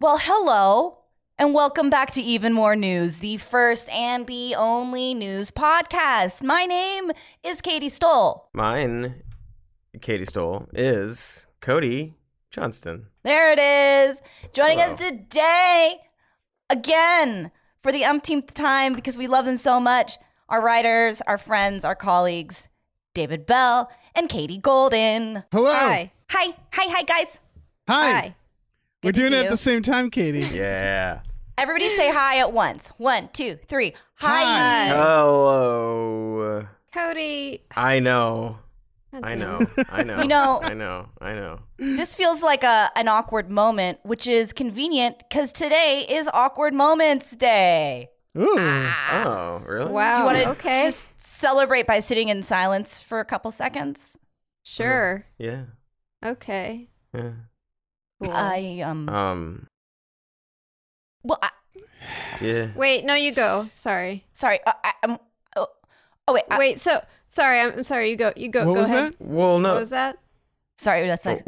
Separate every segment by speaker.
Speaker 1: Well, hello, and welcome back to Even More News, the first and the only news podcast. My name is Katie Stoll.
Speaker 2: Mine, Katie Stoll, is Cody Johnston.
Speaker 1: There it is. Joining
Speaker 2: Hello.
Speaker 1: us today, again, for the umpteenth time, because we love them so much, our writers, our friends, our colleagues, David Bell and Katie Golden.
Speaker 3: Hello.
Speaker 1: Hi, guys.
Speaker 3: Hi. We're
Speaker 1: Good to
Speaker 3: doing
Speaker 1: see
Speaker 3: it
Speaker 1: you.
Speaker 3: at the same time, Katie.
Speaker 2: Yeah.
Speaker 1: Everybody say hi at once. 1, 2, 3. Hi.
Speaker 3: Hi.
Speaker 2: Hello.
Speaker 4: Cody.
Speaker 2: I know.
Speaker 1: You know,
Speaker 2: I know.
Speaker 1: this feels like an awkward moment, which is convenient because today is Awkward Moments Day.
Speaker 3: Ooh.
Speaker 2: Oh, really?
Speaker 4: Wow.
Speaker 1: Do you want to
Speaker 4: okay.
Speaker 1: just celebrate by sitting in silence for a couple seconds?
Speaker 4: Sure.
Speaker 2: Yeah.
Speaker 4: Okay.
Speaker 2: Yeah.
Speaker 4: Cool.
Speaker 2: Yeah.
Speaker 4: Wait, no, you go. Sorry.
Speaker 1: Sorry. Wait.
Speaker 4: Wait, sorry. I'm sorry. You go.
Speaker 3: What
Speaker 4: go
Speaker 3: was
Speaker 4: ahead.
Speaker 3: that?
Speaker 2: Well, no.
Speaker 4: What was that?
Speaker 1: Sorry. That's like.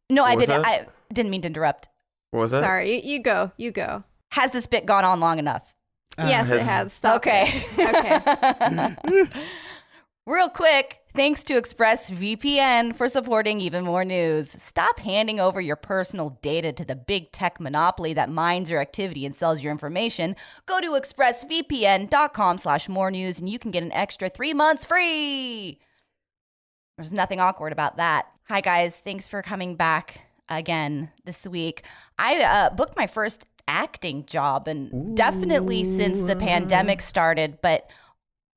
Speaker 1: No,
Speaker 2: What was
Speaker 1: I
Speaker 2: that?
Speaker 1: didn't mean to interrupt.
Speaker 2: What was that?
Speaker 4: Sorry. You go. You go.
Speaker 1: Has this bit gone on long enough?
Speaker 4: Yes, it has. Stop.
Speaker 1: Okay.
Speaker 4: Okay.
Speaker 1: Real quick, thanks to ExpressVPN for supporting Even More News. Stop handing over your personal data to the big tech monopoly that mines your activity and sells your information. Go to expressvpn.com/more news and you can get an extra 3 months free. There's nothing awkward about that. Hi, guys. Thanks for coming back again this week. I booked my first acting job, and definitely since the pandemic started, but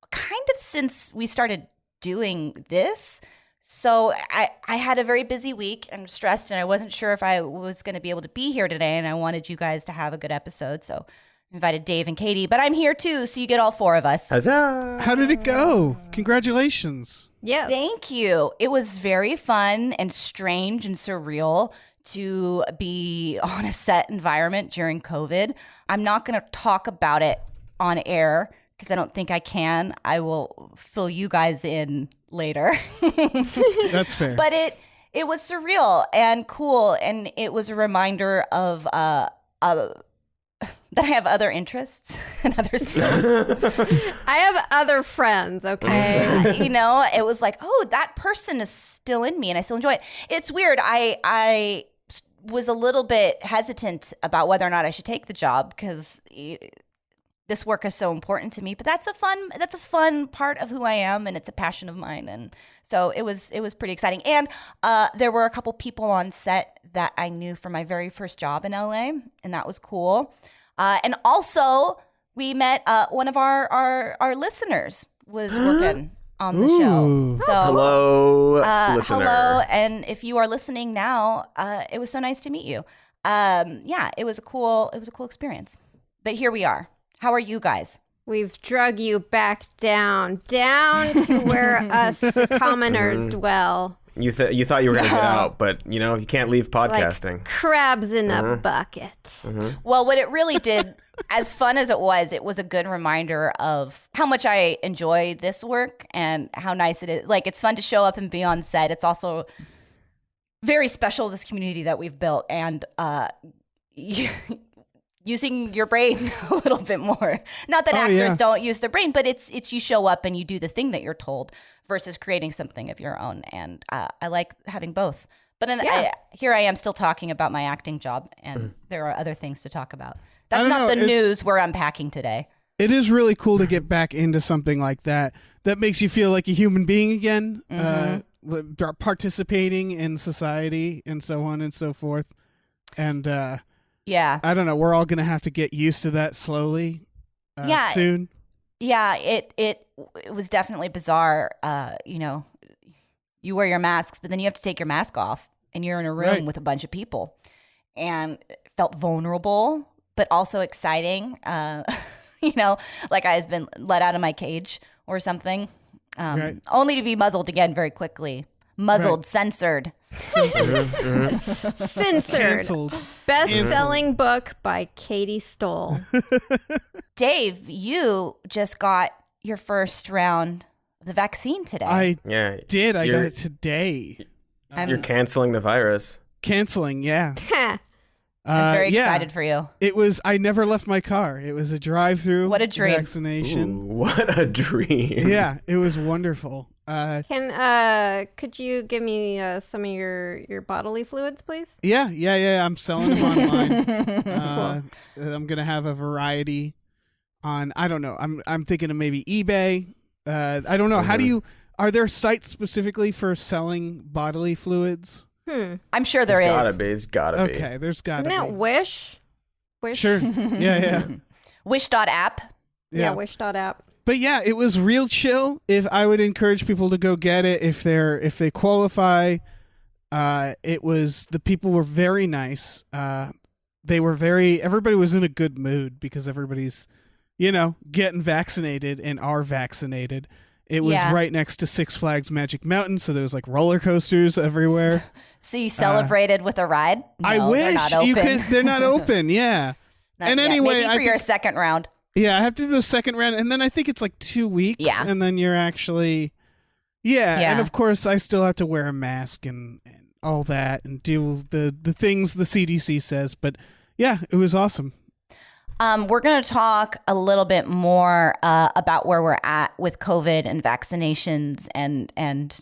Speaker 1: kind of since we started doing this. So I had a very busy week and stressed, and I wasn't sure if I was going to be able to be here today, and I wanted you guys to have a good episode. So I invited Dave and Katie, but I'm here too, so you get all 4 of us.
Speaker 2: Huzzah!
Speaker 3: How did it go? Congratulations.
Speaker 4: Yes.
Speaker 1: Thank you. It was very fun and strange and surreal to be on a set environment during COVID. I'm not going to talk about it on air because I don't think I can. I will fill you guys in later.
Speaker 3: That's fair.
Speaker 1: But it was surreal and cool, and it was a reminder of that I have other interests and other skills.
Speaker 4: I have other friends, okay?
Speaker 1: You know, it was like, oh, that person is still in me and I still enjoy it. It's weird. I was a little bit hesitant about whether or not I should take the job because this work is so important to me, but that's a fun part of who I am, and it's a passion of mine. And so it was pretty exciting. And there were a couple people on set that I knew from my very first job in LA, and that was cool. And also we met one of our listeners was working on the show.
Speaker 3: Ooh.
Speaker 1: So
Speaker 2: Hello, listener.
Speaker 1: hello, and if you are listening now, it was so nice to meet you. Yeah, it was a cool experience. But here we are. How are you guys?
Speaker 4: We've drug you back down to where us commoners dwell.
Speaker 2: You thought you were going to get out, but, you can't leave podcasting.
Speaker 4: Like crabs in a bucket.
Speaker 1: Well, what it really did, as fun as it was a good reminder of how much I enjoy this work and how nice it is. Like, it's fun to show up and be on set. It's also very special, this community that we've built, and using your brain a little bit more. Not that actors don't use their brain, but it's you show up and you do the thing that you're told versus creating something of your own. And I like having both. But here I am still talking about my acting job, and there are other things to talk about. That's not the news we're unpacking today.
Speaker 3: It is really cool to get back into something like that makes you feel like a human being again, participating in society and so on and so forth. And
Speaker 1: Yeah.
Speaker 3: I don't know. We're all going to have to get used to that slowly soon.
Speaker 1: Yeah, it was definitely bizarre. You wear your masks, but then you have to take your mask off, and you're in a room with a bunch of people. And it felt vulnerable, but also exciting. Like I was been let out of my cage or something, only to be muzzled again very quickly. Muzzled, censored.
Speaker 4: Censored.
Speaker 3: Canceled.
Speaker 4: Best-selling book by Katie Stoll.
Speaker 1: Dave, you just got your first round of the vaccine today.
Speaker 3: I did. I got it today.
Speaker 2: You're canceling the virus.
Speaker 3: Canceling, yeah.
Speaker 1: I'm very
Speaker 3: yeah,
Speaker 1: excited for you.
Speaker 3: It was. I never left my car. It was a drive-through.
Speaker 1: What a dream.
Speaker 3: Vaccination.
Speaker 2: Ooh, what a dream.
Speaker 3: Yeah, it was wonderful.
Speaker 4: Could you give me some of your bodily fluids, please?
Speaker 3: Yeah. I'm selling them online.
Speaker 4: Cool.
Speaker 3: I'm gonna have a variety on. I don't know. I'm thinking of maybe eBay. I don't know. How do you? Are there sites specifically for selling bodily fluids?
Speaker 1: I'm sure there is.
Speaker 2: It's gotta be.
Speaker 3: Okay, there's gotta be.
Speaker 4: Isn't that Wish?
Speaker 3: Sure. Yeah.
Speaker 1: Wish.app.
Speaker 4: Yeah, Wish.app.
Speaker 3: But yeah, it was real chill. If I would encourage people to go get it if they qualify. The people were very nice. Everybody was in a good mood because everybody's, getting vaccinated and are vaccinated. It was right next to Six Flags Magic Mountain, so there was like roller coasters everywhere.
Speaker 1: So you celebrated with a ride? No,
Speaker 3: I wish
Speaker 1: they're not open.
Speaker 3: you could. They're not open. Yeah.
Speaker 1: Not yet.
Speaker 3: Anyway,
Speaker 1: maybe for your second round.
Speaker 3: Yeah, I have to do the second round, and then I think it's like 2 weeks.
Speaker 1: Yeah.
Speaker 3: And then you're actually, and of course I still have to wear a mask and all that and do the things the CDC says. But yeah, it was awesome.
Speaker 1: We're going to talk a little bit more about where we're at with COVID and vaccinations and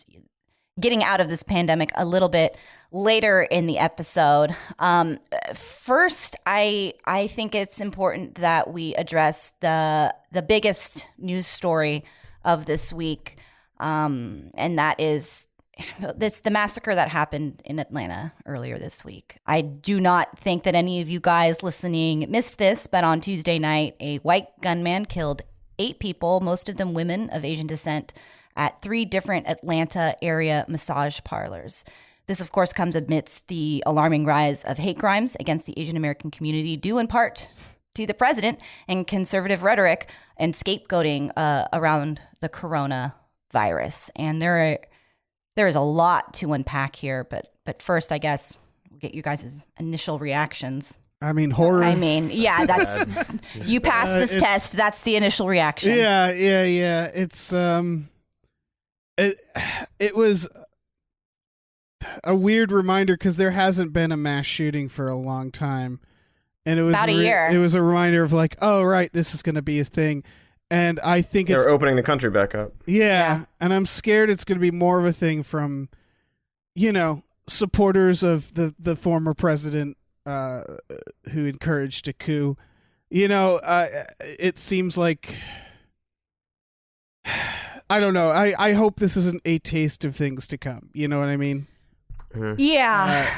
Speaker 1: getting out of this pandemic a little bit later in the episode. First, I think it's important that we address the biggest news story of this week, and that is the massacre that happened in Atlanta earlier this week. I do not think that any of you guys listening missed this, but on Tuesday night, a white gunman killed 8 people, most of them women of Asian descent, at 3 different Atlanta area massage parlors. This, of course, comes amidst the alarming rise of hate crimes against the Asian American community, due in part to the president and conservative rhetoric and scapegoating around the coronavirus. And there is a lot to unpack here, but first, I guess we'll get you guys' initial reactions.
Speaker 3: I mean, horror.
Speaker 1: Yeah, that's you passed this test. That's the initial reaction.
Speaker 3: Yeah. It's it was a weird reminder because there hasn't been a mass shooting for a long time, and it was
Speaker 1: about a year.
Speaker 3: It was a reminder of like, oh right, this is going to be a thing, and I think
Speaker 2: They're opening the country back up.
Speaker 3: Yeah, and I'm scared it's going to be more of a thing from, supporters of the former president who encouraged a coup. It seems like. I don't know. I hope this isn't a taste of things to come. You know what I mean?
Speaker 1: Yeah.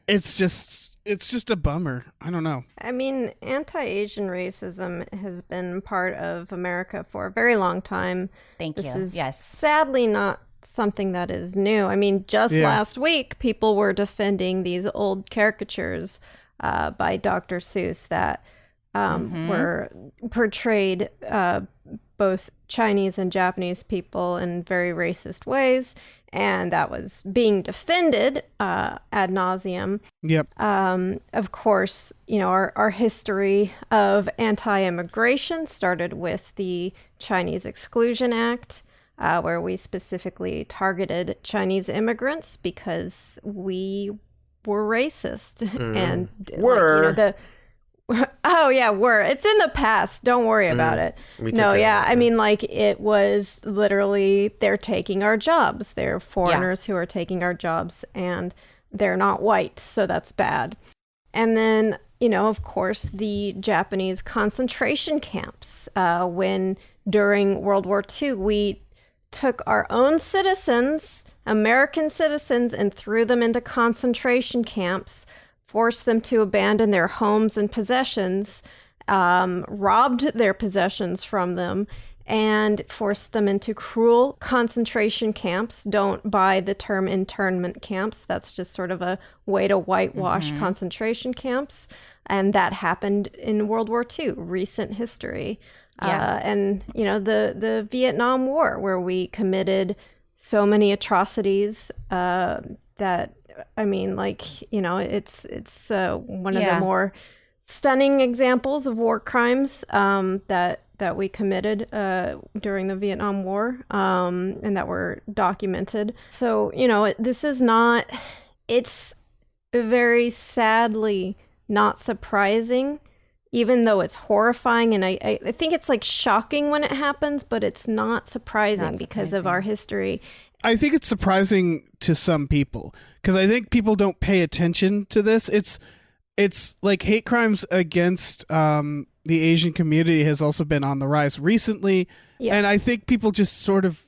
Speaker 3: It's just a bummer. I don't know.
Speaker 4: I mean, anti-Asian racism has been part of America for a very long time.
Speaker 1: Thank you.
Speaker 4: This is
Speaker 1: yes.
Speaker 4: sadly not something that is new. I mean, just last week, people were defending these old caricatures by Dr. Seuss that were portrayed both Chinese and Japanese people in very racist ways, and that was being defended ad nauseum.
Speaker 3: Yep.
Speaker 4: Of course, our history of anti-immigration started with the Chinese Exclusion Act, where we specifically targeted Chinese immigrants because we were racist and it's in the past. Don't worry about it. I mean, like, it was literally, they're taking our jobs. They're foreigners who are taking our jobs, and they're not white, so that's bad. And then, of course, the Japanese concentration camps. When during World War II, we took our own citizens, American citizens, and threw them into concentration camps, forced them to abandon their homes and possessions, robbed their possessions from them, and forced them into cruel concentration camps. Don't buy the term internment camps. That's just sort of a way to whitewash concentration camps. And that happened in World War II, recent history. And, the Vietnam War, where we committed so many atrocities that, I mean, like, it's one of the more stunning examples of war crimes that we committed during the Vietnam War, and that were documented. So, this is not, it's very sadly not surprising, even though it's horrifying. And I think it's like shocking when it happens, but it's not surprising because of our history.
Speaker 3: I think it's surprising to some people because I think people don't pay attention to this. It's like hate crimes against the Asian community has also been on the rise recently. Yeah. And I think people just sort of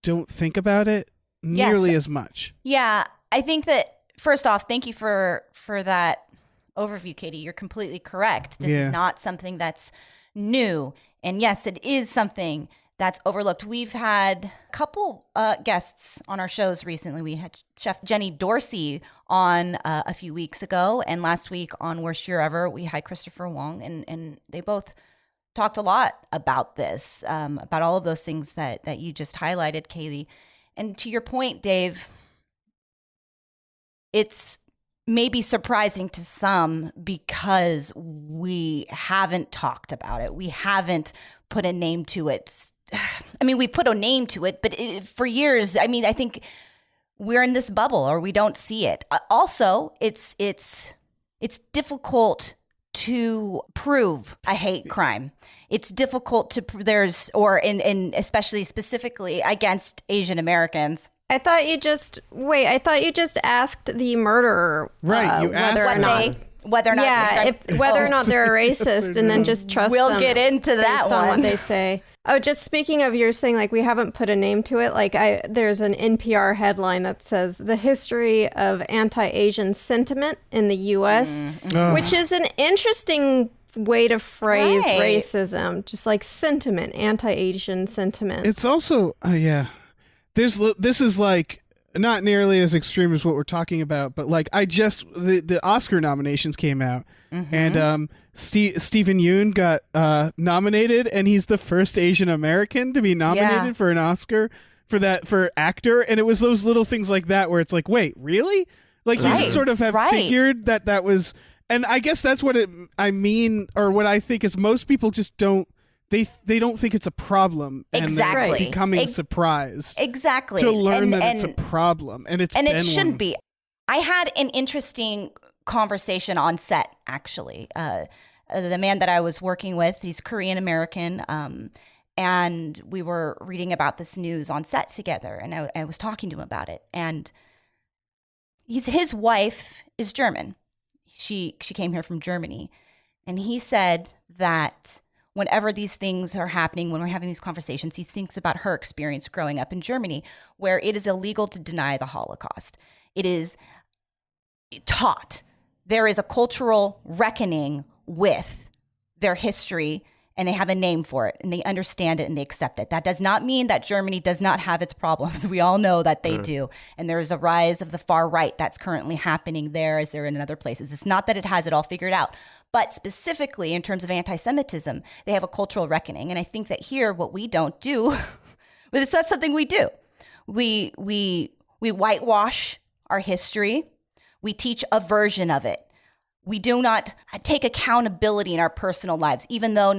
Speaker 3: don't think about it nearly as much.
Speaker 1: Yeah. I think that, first off, thank you for that overview, Katie. You're completely correct. This is not something that's new. And yes, it is something that's overlooked. We've had a couple guests on our shows recently. We had Chef Jenny Dorsey on a few weeks ago, and last week on Worst Year Ever, we had Christopher Wong, and they both talked a lot about this, about all of those things that you just highlighted, Katie. And to your point, Dave, it's maybe surprising to some because we haven't talked about it. We haven't put a name to it. I mean, we put a name to it, but for years, I mean, I think we're in this bubble or we don't see it. Also, it's difficult to prove a hate crime. It's difficult to and especially specifically against Asian Americans.
Speaker 4: I thought you just asked the murderer,
Speaker 3: right? You asked
Speaker 1: whether or not they're a racist,
Speaker 4: and then just trust them.
Speaker 1: We'll get into that
Speaker 4: based on what they say. Oh, just speaking of, you're saying like we haven't put a name to it. Like there's an NPR headline that says the history of anti-Asian sentiment in the U.S., which is an interesting way to phrase racism. Just like sentiment, anti-Asian sentiment.
Speaker 3: It's also this is like not nearly as extreme as what we're talking about, but like the Oscar nominations came out, and Stephen Yeun got nominated, and he's the first Asian American to be nominated for an Oscar for actor, and it was those little things like that where it's like, wait, really? Like you just sort of have figured that was, and I guess that's what I mean, or what I think is most people just don't. They don't think it's a problem, and they're becoming surprised to learn that it's a problem, and it
Speaker 1: shouldn't be. I had an interesting conversation on set, actually. The man that I was working with, he's Korean American, and we were reading about this news on set together, and I was talking to him about it. And his wife is German. She came here from Germany, and he said that whenever these things are happening, when we're having these conversations, he thinks about her experience growing up in Germany, where it is illegal to deny the Holocaust. It is taught. There is a cultural reckoning with their history, and they have a name for it, and they understand it, and they accept it. That does not mean that Germany does not have its problems. We all know that they do. And there is a rise of the far right that's currently happening there as there in other places. It's not that it has it all figured out. But specifically in terms of anti-Semitism, they have a cultural reckoning. And I think that here, what we don't do, but it's not something we do. We whitewash our history. We teach a version of it. We do not take accountability in our personal lives, even though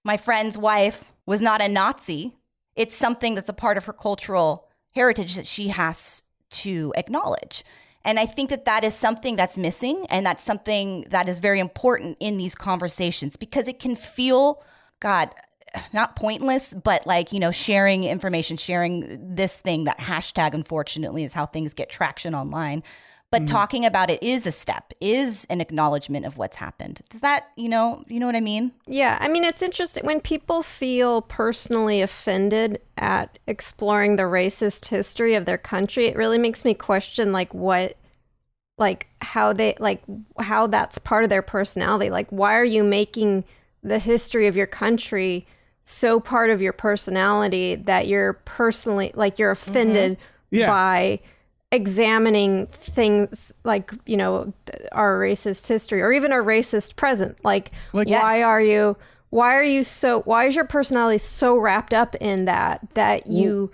Speaker 1: my friend's wife was not a Nazi. It's something that's a part of her cultural heritage that she has to acknowledge. And I think that is something that's missing, and that's something that is very important in these conversations, because it can feel, not pointless, but sharing information, sharing this thing, that hashtag, unfortunately, is how things get traction online. But talking about it is a step, is an acknowledgement of what's happened. Does that, you know what I mean?
Speaker 4: Yeah. I mean, it's interesting when people feel personally offended at exploring the racist history of their country. It really makes me question how that's part of their personality. Like, why are you making the history of your country so part of your personality that you're personally, you're offended by examining things like, our racist history or even our racist present. Why is your personality so wrapped up in that you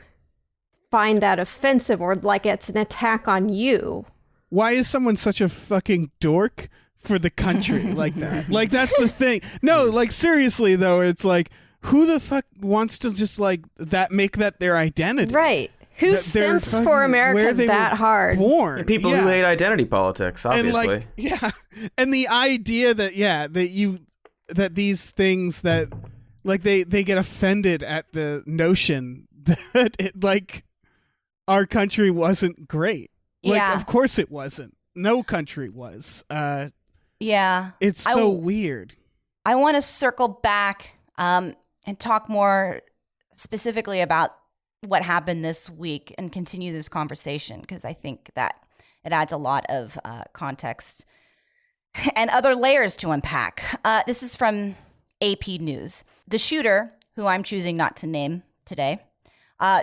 Speaker 4: find that offensive, or like it's an attack on you?
Speaker 3: Why is someone such a fucking dork for the country like that? Like, that's the thing. No, seriously though, it's like, who the fuck wants to just make that their identity?
Speaker 4: Right. Who simps for America that hard?
Speaker 3: Born.
Speaker 2: People who hate identity politics, obviously.
Speaker 3: And the idea that these things that they get offended at the notion that our country wasn't great. Of course it wasn't. No country was. It's so weird.
Speaker 1: I want to circle back and talk more specifically about what happened this week and continue this conversation, because I think that it adds a lot of context and other layers to unpack. This is from AP News. The shooter, who I'm choosing not to name today,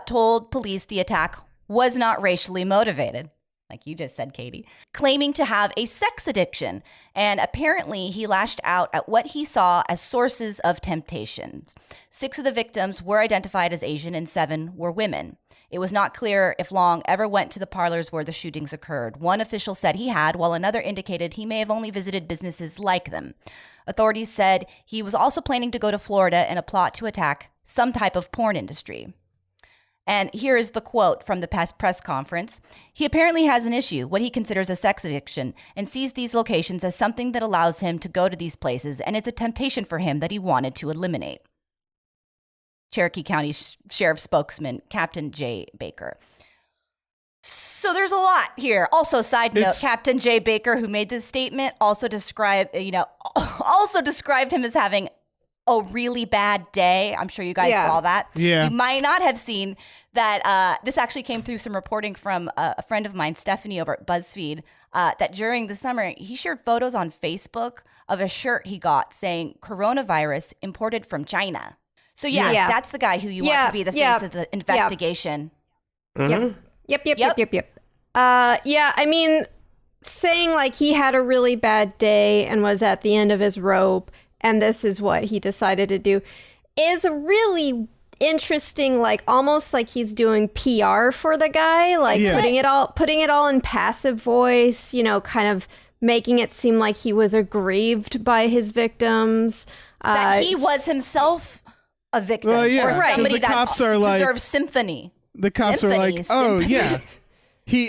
Speaker 1: told police the attack was not racially motivated, like you just said, Katie, claiming to have a sex addiction. And apparently he lashed out at what he saw as sources of temptations. 6 of the victims were identified as Asian and 7 were women. It was not clear if Long ever went to the parlors where the shootings occurred. One official said he had, while another indicated he may have only visited businesses like them. Authorities said he was also planning to go to Florida in a plot to attack some type of porn industry. And here is the quote from the past press conference. He apparently has an issue, what he considers a sex addiction, and sees these locations as something that allows him to go to these places, and it's a temptation for him that he wanted to eliminate. Cherokee County Sheriff spokesman, Captain J. Baker. So there's a lot here. Also, side note, Captain J. Baker, who made this statement, also described him as having a really bad day. I'm sure you guys saw that.
Speaker 3: Yeah.
Speaker 1: You might not have seen that. This actually came through some reporting from a friend of mine, Stephanie, over at BuzzFeed, that during the summer, he shared photos on Facebook of a shirt he got saying coronavirus imported from China. So that's the guy who you want to be the face of the investigation.
Speaker 2: Mm-hmm.
Speaker 4: Yep. I mean, saying like he had a really bad day and was at the end of his rope and this is what he decided to do is really interesting, like almost like he's doing PR for the guy, like putting it all in passive voice, kind of making it seem like he was aggrieved by his victims.
Speaker 1: That he was himself a victim or somebody that deserves sympathy.
Speaker 3: The cops are like, oh, yeah.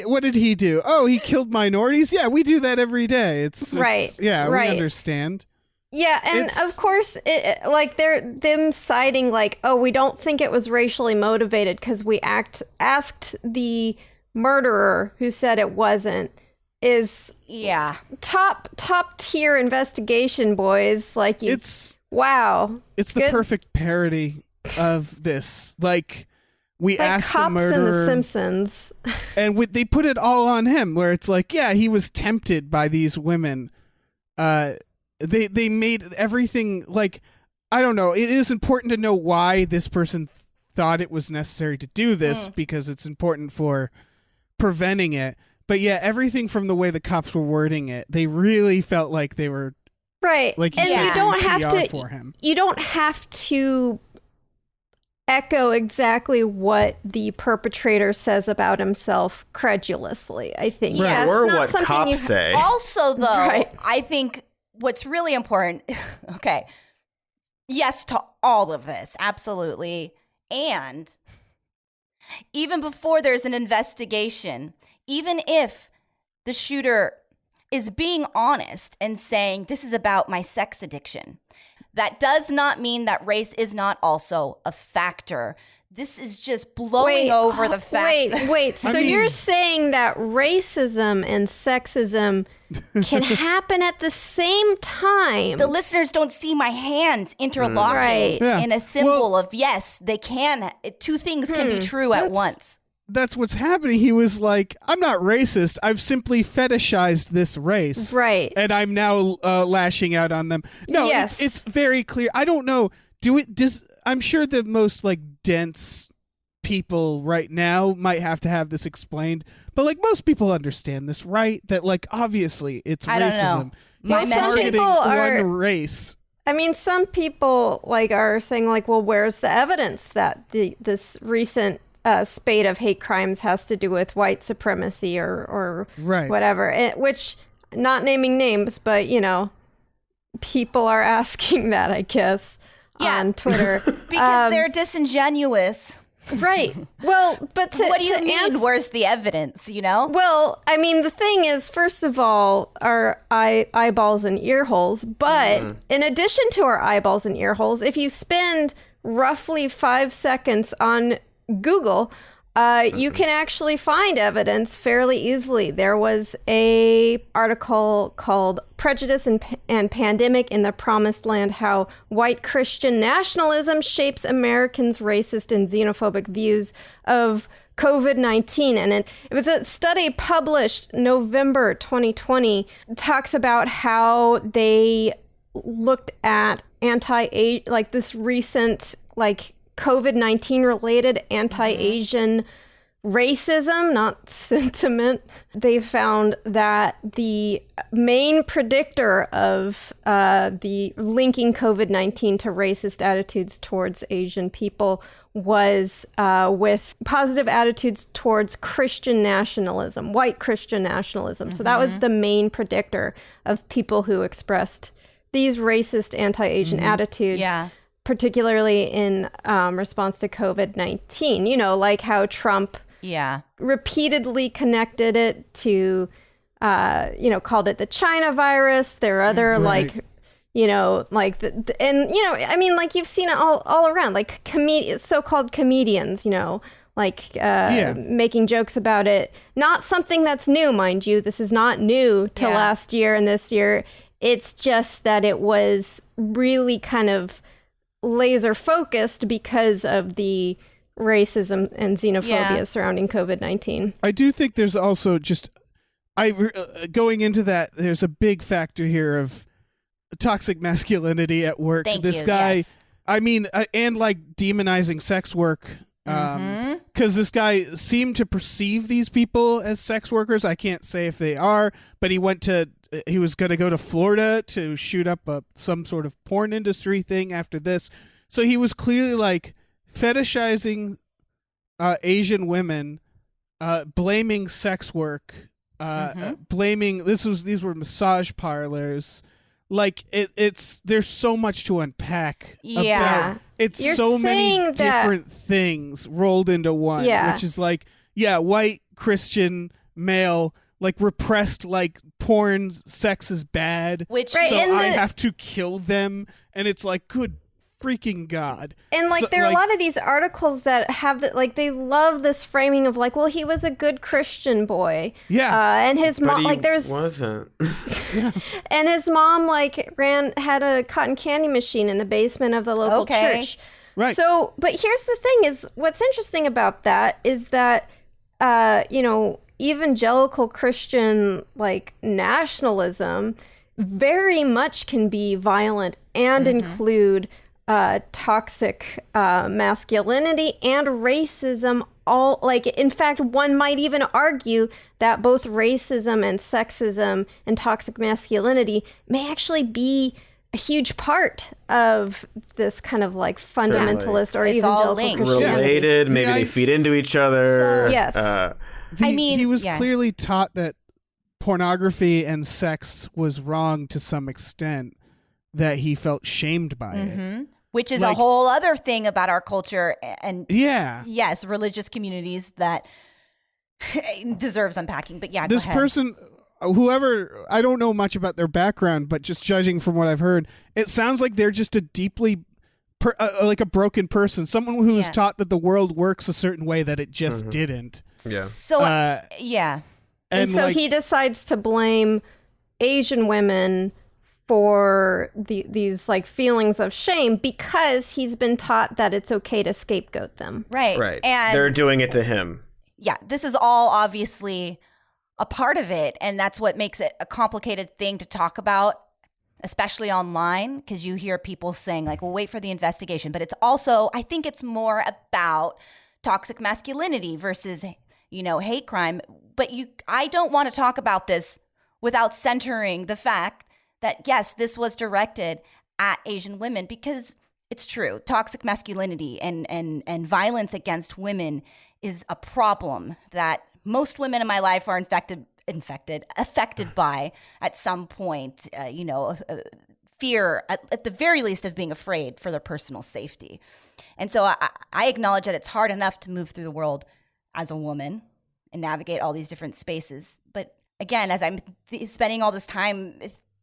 Speaker 3: What did he do? Oh, he killed minorities? Yeah, we do that every day. It's we understand.
Speaker 4: Yeah, and of course, they're them citing like, oh, we don't think it was racially motivated because we asked the murderer who said it wasn't. Is top tier investigation, boys. Like wow,
Speaker 3: it's the perfect parody of this. Like we asked
Speaker 4: cops
Speaker 3: the murderer,
Speaker 4: in The Simpsons,
Speaker 3: and they put it all on him. Where it's like, yeah, he was tempted by these women. They made everything like, I don't know. It is important to know why this person thought it was necessary to do this because it's important for preventing it. But yeah, everything from the way the cops were wording it, they really felt like they were
Speaker 4: right.
Speaker 3: Like
Speaker 4: and you don't have
Speaker 3: PR
Speaker 4: to.
Speaker 3: For him. You
Speaker 4: don't have to echo exactly what the perpetrator says about himself credulously. I think,
Speaker 2: or what cops say.
Speaker 1: Also, though, I think what's really important. Okay, yes to all of this, absolutely, and even before there's an investigation. Even if the shooter is being honest and saying, this is about my sex addiction, that does not mean that race is not also a factor. This is just blowing over the fact.
Speaker 4: Wait. So you're saying that racism and sexism can happen at the same time?
Speaker 1: The listeners don't see my hands interlocking in a symbol of yes, they can. Two things can be true at once.
Speaker 3: That's what's happening. He was like, I'm not racist. I've simply fetishized this race.
Speaker 4: Right.
Speaker 3: And I'm now lashing out on them. No, it's very clear. I don't know. I'm sure the most like dense people right now might have to have this explained. But like most people understand this, right? That like obviously it's racism.
Speaker 1: Some
Speaker 3: targeting one race.
Speaker 4: I mean, some people like are saying like, well, where's the evidence that this recent spate of hate crimes has to do with white supremacy or whatever, which, not naming names, but people are asking that, I guess, on Twitter
Speaker 1: because they're disingenuous
Speaker 4: Right. Well, but
Speaker 1: what do you mean? Where's the evidence,
Speaker 4: Well, I mean, the thing is, first of all, our eyeballs and ear holes. But in addition to our eyeballs and ear holes, if you spend roughly 5 seconds on Google, you can actually find evidence fairly easily. There was a article called Prejudice and Pandemic in the Promised Land, How White Christian Nationalism Shapes Americans' Racist and Xenophobic Views of COVID-19. And it was a study published November 2020, talks about how they looked at this recent, COVID-19 related anti-Asian racism, not sentiment. They found that the main predictor of the linking COVID-19 to racist attitudes towards Asian people was with positive attitudes towards Christian nationalism, white Christian nationalism. So that was the main predictor of people who expressed these racist anti-Asian attitudes.
Speaker 1: Yeah.
Speaker 4: Particularly in response to COVID-19, like how Trump repeatedly connected it to, called it the China virus. There are other you've seen it all around, so-called comedians, making jokes about it. Not something that's new, mind you. This is not new to last year and this year. It's just that it was really kind of laser focused because of the racism and xenophobia surrounding COVID-19.
Speaker 3: I do think there's also going into that, there's a big factor here of toxic masculinity at work. This guy, I mean, and demonizing sex work. Because this guy seemed to perceive these people as sex workers. I can't say if they are, but he was going to go to Florida to shoot up some sort of porn industry thing after this. So he was clearly fetishizing Asian women, blaming sex work, blaming these were massage parlors. There's so much to unpack.
Speaker 4: Yeah.
Speaker 3: You're so many different things rolled into one, which is white Christian male, repressed, porn, sex is bad,
Speaker 1: which
Speaker 3: so I have to kill them, and it's good freaking God.
Speaker 4: And there are a lot of these articles that have that, they love this framing of well, he was a good Christian boy.
Speaker 3: Yeah.
Speaker 4: And his mom,
Speaker 2: wasn't.
Speaker 4: And his mom, had a cotton candy machine in the basement of the local church.
Speaker 3: Right.
Speaker 4: So, but here's the thing is, what's interesting about that is that, evangelical Christian, nationalism very much can be violent and include toxic masculinity and racism. In fact, one might even argue that both racism and sexism and toxic masculinity may actually be a huge part of this kind of fundamentalist or evangelical Christianity.
Speaker 2: Related, maybe they feed into each other.
Speaker 4: So, yes.
Speaker 3: He was clearly taught that pornography and sex was wrong to some extent, that he felt shamed by it.
Speaker 1: Which is a whole other thing about our culture and yes, religious communities that deserves unpacking. But
Speaker 3: this person, whoever, I don't know much about their background, but just judging from what I've heard, it sounds like they're just a deeply a broken person, someone who was taught that the world works a certain way that it just didn't.
Speaker 2: Yeah.
Speaker 1: So
Speaker 4: and so he decides to blame Asian women for these feelings of shame because he's been taught that it's okay to scapegoat them.
Speaker 1: Right.
Speaker 2: And they're doing it to him.
Speaker 1: Yeah, this is all obviously a part of it, and that's what makes it a complicated thing to talk about, especially online, because you hear people saying well, wait for the investigation, but it's also, I think it's more about toxic masculinity versus, hate crime. But I don't want to talk about this without centering the fact that, yes, this was directed at Asian women, because it's true. Toxic masculinity and violence against women is a problem that most women in my life are affected by at some point. Fear, at the very least, of being afraid for their personal safety. And so I acknowledge that it's hard enough to move through the world as a woman and navigate all these different spaces. But again, as I'm spending all this time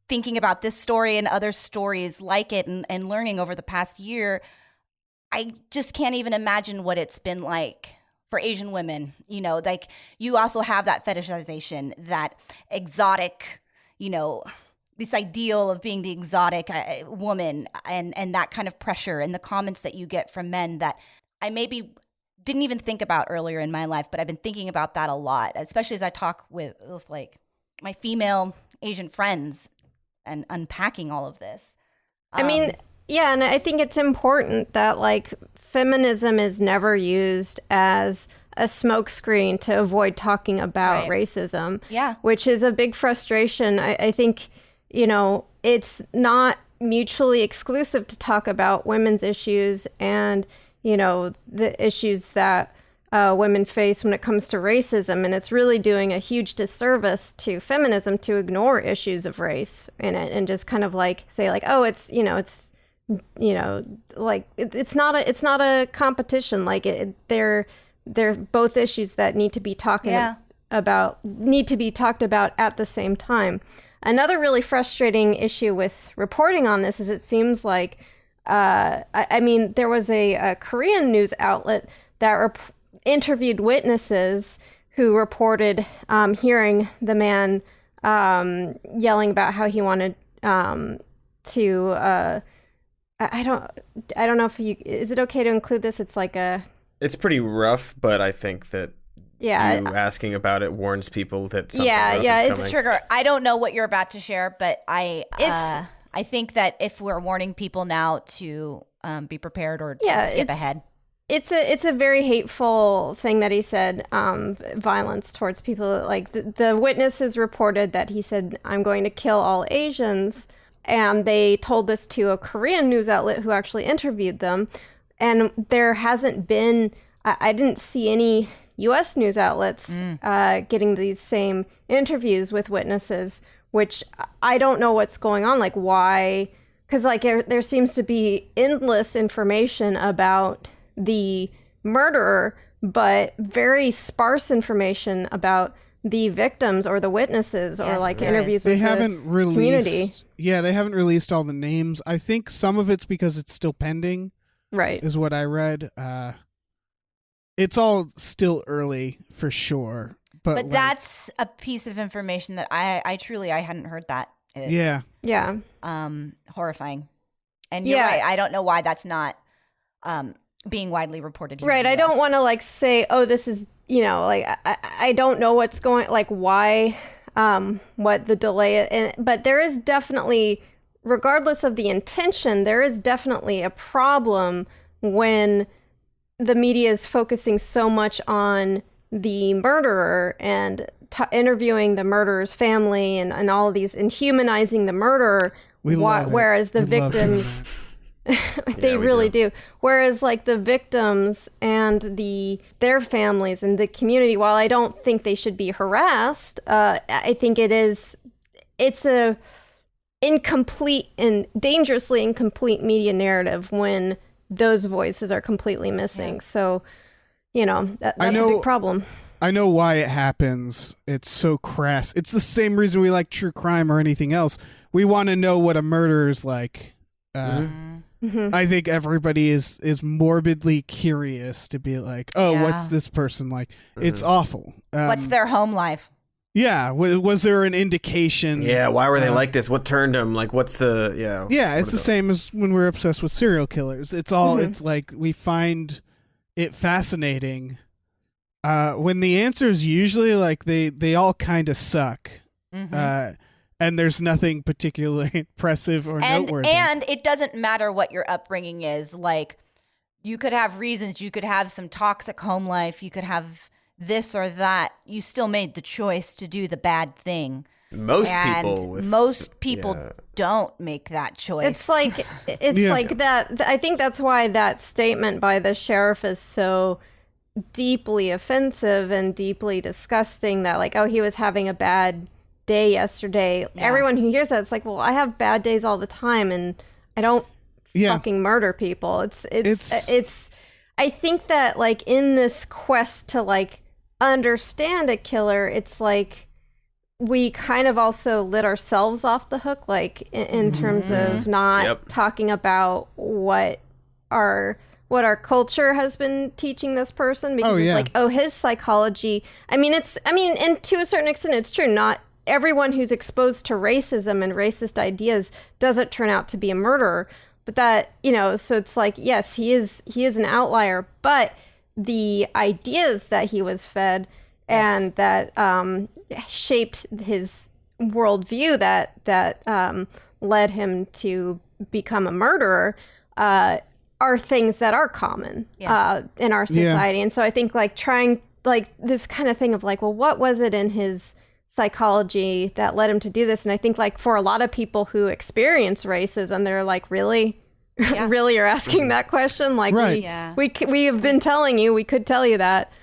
Speaker 1: thinking about this story and other stories like it and learning over the past year, I just can't even imagine what it's been like for Asian women. You know, like you also have that fetishization, that exotic, you know, this ideal of being the exotic woman and that kind of pressure and the comments that you get from men that I maybe didn't even think about earlier in my life, but I've been thinking about that a lot, especially as I talk with like my female Asian friends and unpacking all of this.
Speaker 4: I mean, yeah, and I think it's important that like feminism is never used as a smokescreen to avoid talking about racism.
Speaker 1: Yeah.
Speaker 4: Which is a big frustration. I think, you know, it's not mutually exclusive to talk about women's issues and, you know, the issues that women face when it comes to racism. And it's really doing a huge disservice to feminism to ignore issues of race in it and just kind of like say like, oh, it's, you know, like it's not a competition. Like they're both issues that need to be talked about at the same time. Another really frustrating issue with reporting on this is it seems like, I mean, there was a Korean news outlet that interviewed witnesses who reported hearing the man yelling about how he wanted to. I don't know if is it okay to include this? It's like
Speaker 2: it's pretty rough, but I think that you asking about it warns people that something rough is
Speaker 1: it's
Speaker 2: coming.
Speaker 1: a trigger. I don't know what you're about to share, but I think that if we're warning people now to be prepared or to skip ahead.
Speaker 4: It's a very hateful thing that he said, violence towards people. Like the witnesses reported that he said, "I'm going to kill all Asians." And they told this to a Korean news outlet who actually interviewed them. And there hasn't been, I didn't see any U.S. news outlets getting these same interviews with witnesses, which I don't know what's going on. Like why? Because like there seems to be endless information about the murderer, but very sparse information about the victims or the witnesses or like interviews with the community.
Speaker 3: Yeah, they haven't released all the names. I think some of it's because it's still pending.
Speaker 4: Right.
Speaker 3: Is what I read. It's all still early for sure. But like,
Speaker 1: that's a piece of information that I truly hadn't heard that.
Speaker 3: Yeah.
Speaker 1: Horrifying. And you're right. I don't know why that's not being widely reported here.
Speaker 4: Right. I don't want to like say, oh, this is, you know, like I don't know what's going, like why, what the delay, but there is definitely, regardless of the intention, there is definitely a problem when the media is focusing so much on the murderer and interviewing the murderer's family and all of these and humanizing the murderer, whereas the victims. They really do. Whereas like the victims and their families and the community, while I don't think they should be harassed, I think it's a incomplete and dangerously incomplete media narrative when those voices are completely missing. Yeah. So, you know, that's a big problem.
Speaker 3: I know why it happens. It's so crass. It's the same reason we like true crime or anything else. We want to know what a murderer's like. I think everybody is morbidly curious to be like, oh, what's this person like? It's awful.
Speaker 1: What's their home life?
Speaker 3: Yeah. Was there an indication?
Speaker 2: Yeah. Why were they like this? What turned them? Like, what's the,
Speaker 3: Yeah. It's the same as when we're obsessed with serial killers. It's all, it's like we find it fascinating. When the answers usually like they all kind of suck. And there's nothing particularly impressive or noteworthy.
Speaker 1: And it doesn't matter what your upbringing is. Like, you could have reasons. You could have some toxic home life. You could have this or that. You still made the choice to do the bad thing.
Speaker 2: Most people
Speaker 1: don't make that choice.
Speaker 4: It's like like that. I think that's why that statement by the sheriff is so deeply offensive and deeply disgusting. That like, oh, he was having a bad day yesterday. Everyone who hears that, it's like, well, I have bad days all the time and I don't fucking murder people. It's I think that like in this quest to like understand a killer, it's like we kind of also lit ourselves off the hook, like in terms of not talking about what our culture has been teaching this person, because it's like, his psychology. I mean, and to a certain extent, it's true. Not everyone who's exposed to racism and racist ideas doesn't turn out to be a murderer, but that, so it's like, yes, he is an outlier, but the ideas that he was fed and that shaped his worldview that led him to become a murderer are things that are common in our society. And so I think like trying like this kind of thing of like, well, what was it in his psychology that led him to do this? And I think like for a lot of people who experience racism, they're like, really? Really, you're asking that question? Like, we have been telling you, we could tell you that.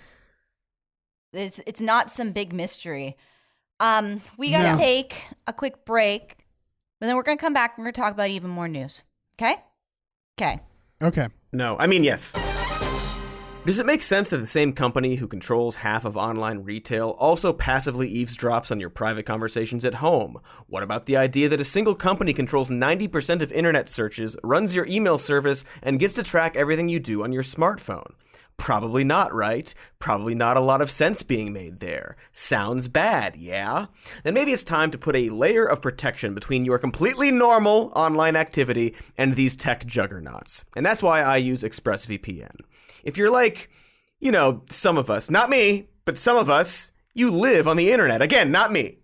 Speaker 1: It's not some big mystery. We got to take a quick break, but then we're going to come back and we're going to talk about even more news. Okay?
Speaker 3: Okay.
Speaker 2: No, I mean, yes. Does it make sense that the same company who controls half of online retail also passively eavesdrops on your private conversations at home? What about the idea that a single company controls 90% of internet searches, runs your email service, and gets to track everything you do on your smartphone? Probably not, right? Probably not a lot of sense being made there. Sounds bad, yeah? Then maybe it's time to put a layer of protection between your completely normal online activity and these tech juggernauts. And that's why I use ExpressVPN. If you're like, some of us, not me, but some of us, you live on the internet. Again, not me.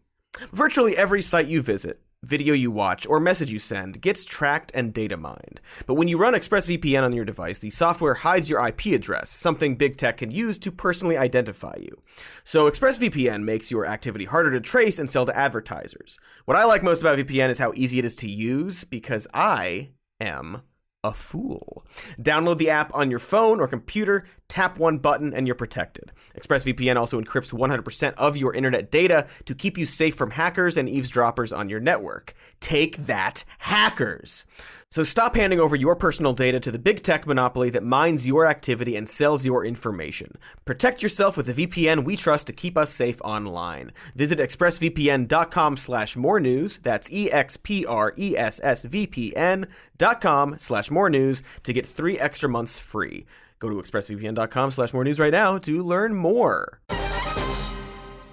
Speaker 2: Virtually every site you visit, video you watch, or message you send gets tracked and data mined. But when you run ExpressVPN on your device, the software hides your IP address, something big tech can use to personally identify you. So ExpressVPN makes your activity harder to trace and sell to advertisers. What I like most about VPN is how easy it is to use, because I am a fool. Download the app on your phone or computer, tap one button, and you're protected. ExpressVPN also encrypts 100% of your internet data to keep you safe from hackers and eavesdroppers on your network. Take that, hackers! So stop handing over your personal data to the big tech monopoly that mines your activity and sells your information. Protect yourself with the VPN we trust to keep us safe online. Visit expressvpn.com/more news. That's expressvpn.com/more news to get 3 extra months free. Go to expressvpn.com/more news right now to learn more.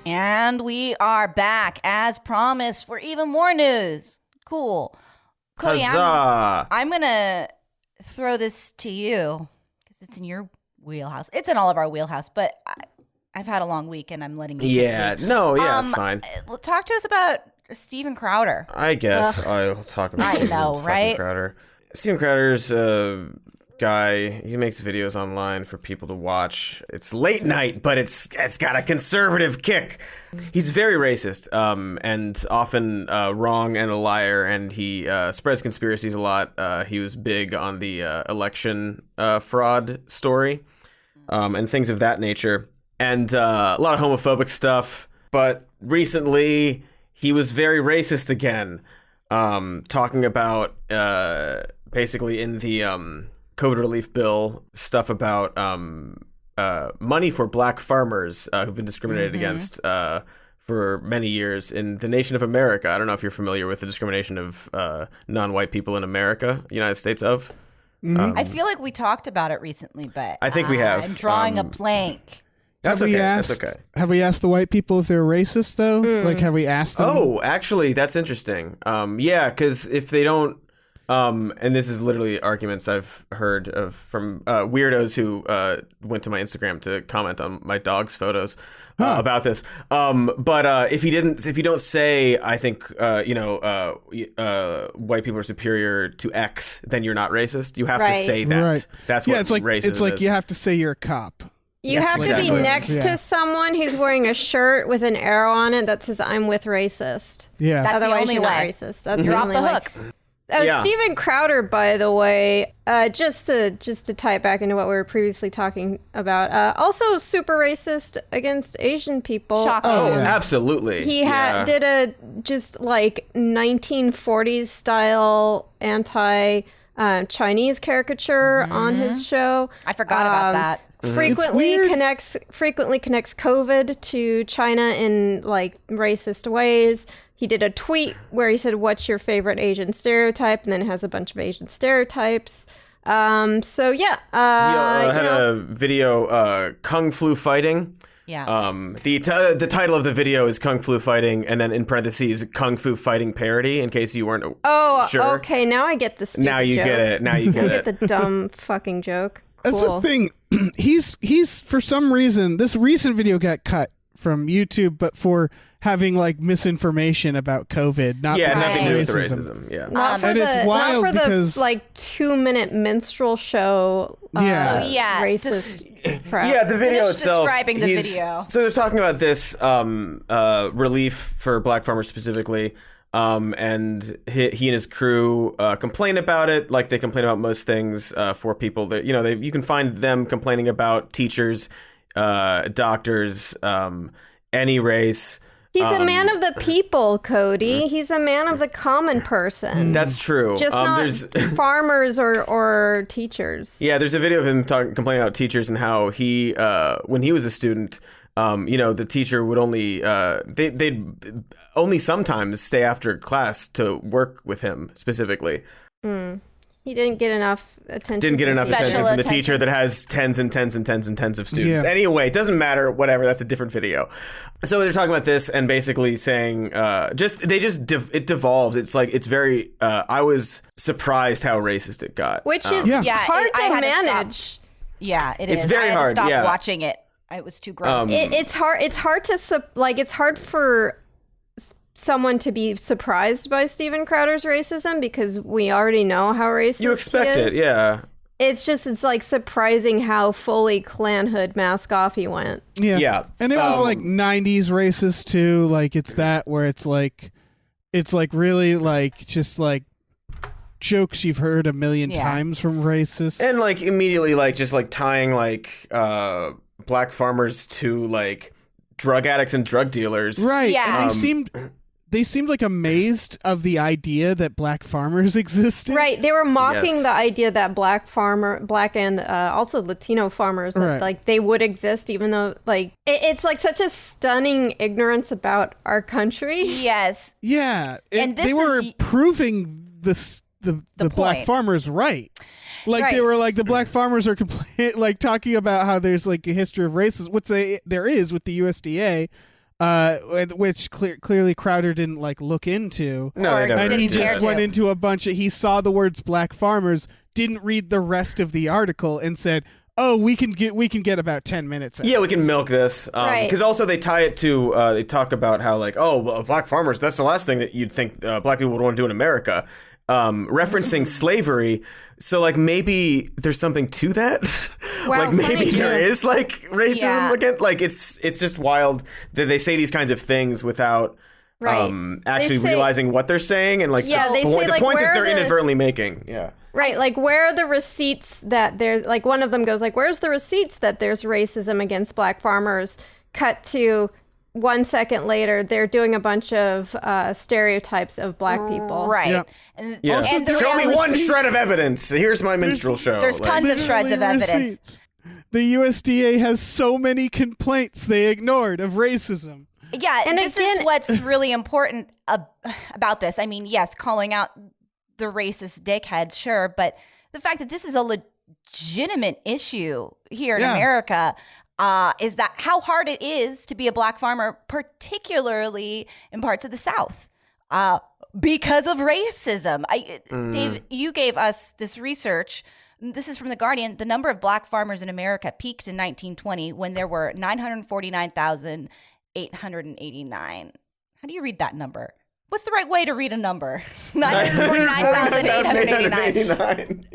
Speaker 1: And we are back as promised for even more news. Cool. Cody, I'm going to throw this to you because it's in your wheelhouse. It's in all of our wheelhouse, but I've had a long week and I'm letting you take it.
Speaker 2: It's fine.
Speaker 1: Talk to us about Steven Crowder.
Speaker 2: I guess I'll talk about Steven Crowder. Steven Crowder's a guy. He makes videos online for people to watch. It's late night, but it's got a conservative kick. He's very racist, and often wrong and a liar, and he spreads conspiracies a lot. He was big on the election fraud story, and things of that nature, and a lot of homophobic stuff. But recently, he was very racist again, talking about basically in the COVID relief bill stuff about money for black farmers who've been discriminated against for many years in the nation of America. I don't know if you're familiar with the discrimination of non-white people in America, United States of.
Speaker 1: I feel like we talked about it recently, but
Speaker 2: I think we have.
Speaker 1: I'm drawing a blank.
Speaker 2: That's okay. That's okay.
Speaker 3: Have we asked the white people if they're racist, though? Like, have we asked them?
Speaker 2: Oh, actually, that's interesting. Yeah, because if they don't, and this is literally arguments I've heard of from weirdos who went to my Instagram to comment on my dog's photos about this. But if you don't say, I think white people are superior to X, then you're not racist. You have to say that. Right. That's what racism
Speaker 3: it's like
Speaker 2: is.
Speaker 3: you have to say you're a cop.
Speaker 4: You have to be next to someone who's wearing a shirt with an arrow on it that says "I'm with racist."
Speaker 1: Yeah, that's
Speaker 4: otherwise
Speaker 1: the only
Speaker 4: you're
Speaker 1: way.
Speaker 4: Not racist. That's
Speaker 1: you're
Speaker 4: the
Speaker 1: off
Speaker 4: only
Speaker 1: the
Speaker 4: way.
Speaker 1: hook.
Speaker 4: Steven Crowder, by the way, just to tie it back into what we were previously talking about, also super racist against Asian people.
Speaker 1: Shocking.
Speaker 2: Absolutely.
Speaker 4: He did a just like 1940s style anti Chinese caricature on his show.
Speaker 1: I forgot about that.
Speaker 4: Frequently connects COVID to China in like racist ways. He did a tweet where he said, "What's your favorite Asian stereotype?" and then has a bunch of Asian stereotypes. He had
Speaker 2: a video, Kung Flu Fighting.
Speaker 1: Yeah.
Speaker 2: The title of the video is Kung Flu Fighting, and then in parentheses, Kung Fu Fighting Parody, in case you weren't sure.
Speaker 4: Okay, now I get the stupid
Speaker 2: Now you
Speaker 4: joke.
Speaker 2: get it. Now you get it.
Speaker 4: I get the dumb fucking joke.
Speaker 3: That's the thing. He's for some reason, this recent video got cut from YouTube, but for having like misinformation about COVID, not
Speaker 2: nothing to do with the
Speaker 3: racism.
Speaker 2: racism. Yeah.
Speaker 4: Not for
Speaker 3: and it's wild
Speaker 4: not for
Speaker 3: because
Speaker 4: the like 2-minute minstrel show. Racist. crap.
Speaker 2: Yeah, the video
Speaker 1: Finish
Speaker 2: itself.
Speaker 1: describing the video.
Speaker 2: So they're talking about this relief for black farmers specifically. And he and his crew complain about it, like they complain about most things for people that you can find them complaining about teachers, doctors, any race.
Speaker 4: He's a man of the people, Cody. He's a man of the common person.
Speaker 2: That's true.
Speaker 4: Just not farmers or teachers.
Speaker 2: Yeah, there's a video of him complaining about teachers and how he, when he was a student, the teacher would only they'd only sometimes stay after class to work with him specifically.
Speaker 4: He didn't get enough attention.
Speaker 2: Didn't get enough attention from the
Speaker 1: attention.
Speaker 2: teacher that has tens and tens and tens and tens of students.
Speaker 3: Yeah.
Speaker 2: Anyway, it doesn't matter. Whatever. That's a different video. So they're talking about this and basically saying, it devolved. It's like it's very. I was surprised how racist it got.
Speaker 4: Which is hard to manage.
Speaker 1: Yeah, it is.
Speaker 2: It's very
Speaker 1: I had
Speaker 2: hard,
Speaker 1: to stop
Speaker 2: yeah.
Speaker 1: watching it. It was too gross.
Speaker 4: It's hard. It's hard to it's hard for someone to be surprised by Steven Crowder's racism because we already know how racist
Speaker 2: You expect
Speaker 4: he
Speaker 2: it,
Speaker 4: is.
Speaker 2: yeah.
Speaker 4: It's like surprising how fully Klan hood mask off he went.
Speaker 2: Yeah.
Speaker 3: And it was like 90s racist too. Like it's that where it's like really like just like jokes you've heard a million times from racists.
Speaker 2: And like immediately like just like tying like black farmers to like drug addicts and drug dealers.
Speaker 3: Right.
Speaker 1: Yeah.
Speaker 3: And they seemed like amazed of the idea that black farmers existed.
Speaker 4: Right. They were mocking
Speaker 2: Yes.
Speaker 4: the idea that black and also Latino farmers, that like they would exist, even though like it's like such a stunning ignorance about our country.
Speaker 1: Yes.
Speaker 3: Yeah.
Speaker 1: And this
Speaker 3: they were
Speaker 1: is-
Speaker 3: proving the black
Speaker 1: point.
Speaker 3: farmers right. Like they
Speaker 1: Right.
Speaker 3: were like the black farmers are like talking about how there's like a history of racism, which there is with the USDA. Which clearly Crowder didn't like look into.
Speaker 2: No, they never
Speaker 3: And he
Speaker 2: did.
Speaker 3: just went into a bunch of. He saw the words "black farmers," didn't read the rest of the article, and said, "Oh, we can get about 10 minutes."
Speaker 2: Yeah, we can milk this.
Speaker 4: Right.
Speaker 2: Because also they tie it to, they talk about how like, black farmers, that's the last thing that you'd think black people would want to do in America. Referencing slavery. So like maybe there's something to that.
Speaker 4: Well,
Speaker 2: like maybe
Speaker 4: funny.
Speaker 2: there is like racism
Speaker 1: Yeah.
Speaker 2: again. Like it's just wild that they say these kinds of things without
Speaker 4: Right.
Speaker 2: actually
Speaker 4: They say-
Speaker 2: realizing what they're saying and like
Speaker 4: Yeah, they say,
Speaker 2: the
Speaker 4: like,
Speaker 2: point that
Speaker 4: where
Speaker 2: they're
Speaker 4: are the-
Speaker 2: inadvertently making. Yeah.
Speaker 4: Right, like where are the receipts that there's like one of them goes like, where's the receipts that there's racism against black farmers? Cut to 1 second later, they're doing a bunch of stereotypes of black people.
Speaker 1: Right.
Speaker 3: Yep.
Speaker 1: And,
Speaker 2: Yeah.
Speaker 1: and the
Speaker 2: Show me
Speaker 1: reality-
Speaker 2: one shred of evidence. Here's my minstrel show.
Speaker 1: There's
Speaker 2: Like-
Speaker 1: tons of shreds of
Speaker 3: Literally
Speaker 1: evidence.
Speaker 3: receipts. The USDA has so many complaints they ignored of racism.
Speaker 1: Yeah,
Speaker 4: And
Speaker 1: this
Speaker 4: again-
Speaker 1: is what's really important about this. I mean, yes, calling out the racist dickheads, sure, but the fact that this is a legitimate issue here in
Speaker 3: Yeah.
Speaker 1: America is that how hard it is to be a black farmer, particularly in parts of the South, because of racism. Dave, you gave us this research. This is from The Guardian. The number of black farmers in America peaked in 1920 when there were 949,889. How do you read that number? What's the right way to read a number? 949,889.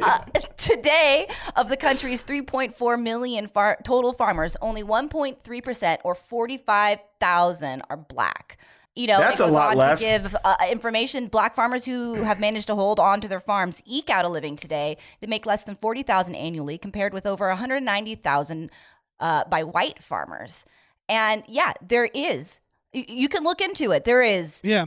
Speaker 1: Today, of the country's 3.4 million total farmers, only 1.3% or 45,000 are black. You know,
Speaker 2: That's
Speaker 1: it
Speaker 2: a
Speaker 1: goes
Speaker 2: lot
Speaker 1: on
Speaker 2: less.
Speaker 1: to give information. Black farmers who have managed to hold on to their farms eke out a living today. They make less than $40,000 annually, compared with over $190,000 by white farmers. And yeah, there is. You can look into it. There is.
Speaker 3: Yeah.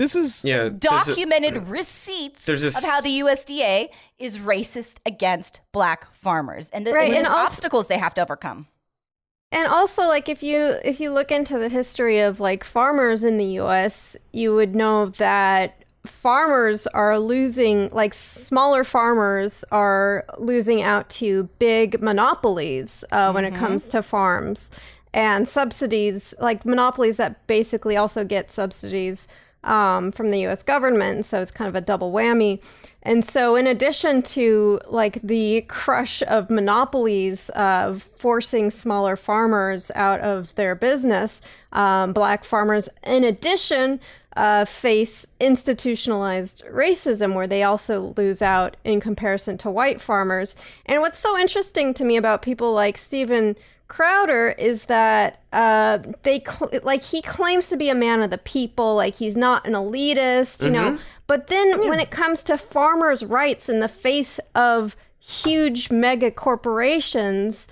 Speaker 3: This is
Speaker 1: documented receipts of how the USDA is racist against black farmers, and there's obstacles they have to overcome.
Speaker 4: And also, like, if you look into the history of like farmers in the U.S., you would know that farmers are losing, like smaller farmers are losing out to big monopolies when it comes to farms and subsidies, like monopolies that basically also get subsidies from the U.S. government. So it's kind of a double whammy. And so in addition to like the crush of monopolies forcing smaller farmers out of their business, black farmers in addition face institutionalized racism where they also lose out in comparison to white farmers. And what's so interesting to me about people like Steven Crowder is that he claims to be a man of the people, like he's not an elitist, you know. But then when it comes to farmers' rights in the face of huge mega corporations,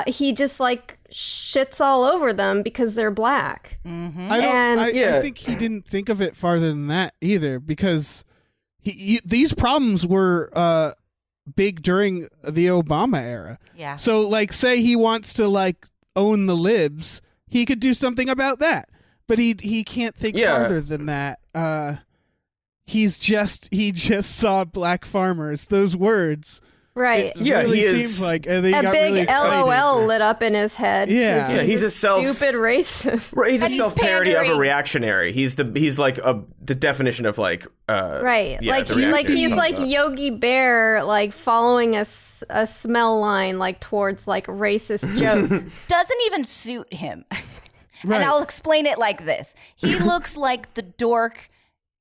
Speaker 4: he just like shits all over them because they're black.
Speaker 3: I think he didn't think of it farther than that either, because these problems were big during the Obama era. Yeah. So like, say he wants to like own the libs, he could do something about that. But he can't think farther than that. He just saw black farmers. Those words.
Speaker 4: Right.
Speaker 3: It really seems like a big really
Speaker 4: LOL lit up in his head.
Speaker 3: Yeah.
Speaker 2: He's a
Speaker 4: stupid racist.
Speaker 2: He's a self-parody of a reactionary. He's like the definition of like
Speaker 4: right. Yeah, like he's like Yogi Bear, like following a smell line like towards like racist joke.
Speaker 1: Doesn't even suit him.
Speaker 3: Right.
Speaker 1: And I'll explain it like this. He looks like the dork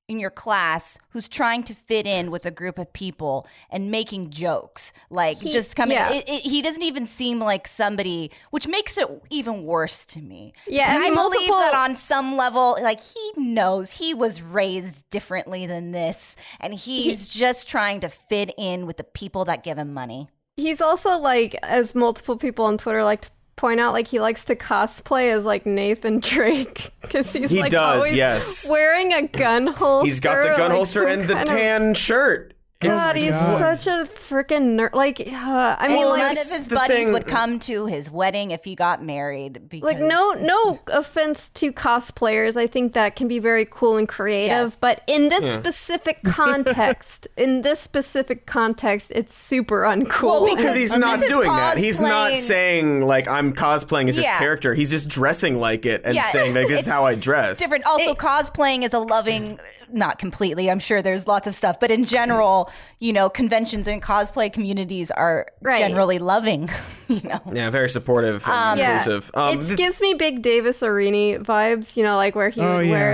Speaker 1: in your class who's trying to fit in with a group of people and making jokes, like just coming. Yeah. He doesn't even seem like somebody, which makes it even worse to me.
Speaker 4: Yeah,
Speaker 1: I believe that on some level, like he knows he was raised differently than this, and he's just trying to fit in with the people that give him money.
Speaker 4: He's also like, as multiple people on Twitter like to point out, like he likes to cosplay as like Nathan Drake because he's like always wearing a gun holster.
Speaker 2: He's got the gun holster and the tan shirt.
Speaker 4: God, he's such a freaking nerd. Like, I mean, like,
Speaker 1: none of his buddies would come to his wedding if he got married. Because...
Speaker 4: Like, no offense to cosplayers. I think that can be very cool and creative. But in this specific context, it's super uncool.
Speaker 2: Well, because he's not doing that. He's not saying, like, I'm cosplaying as this character. He's just dressing like it and saying, like, this is how I dress.
Speaker 1: Different. Also, cosplaying is a loving, not completely, I'm sure there's lots of stuff, but in general, you know, conventions and cosplay communities are generally loving, you know.
Speaker 2: Yeah, very supportive and inclusive.
Speaker 4: It gives me big Davis Arini vibes, you know, like where he would wear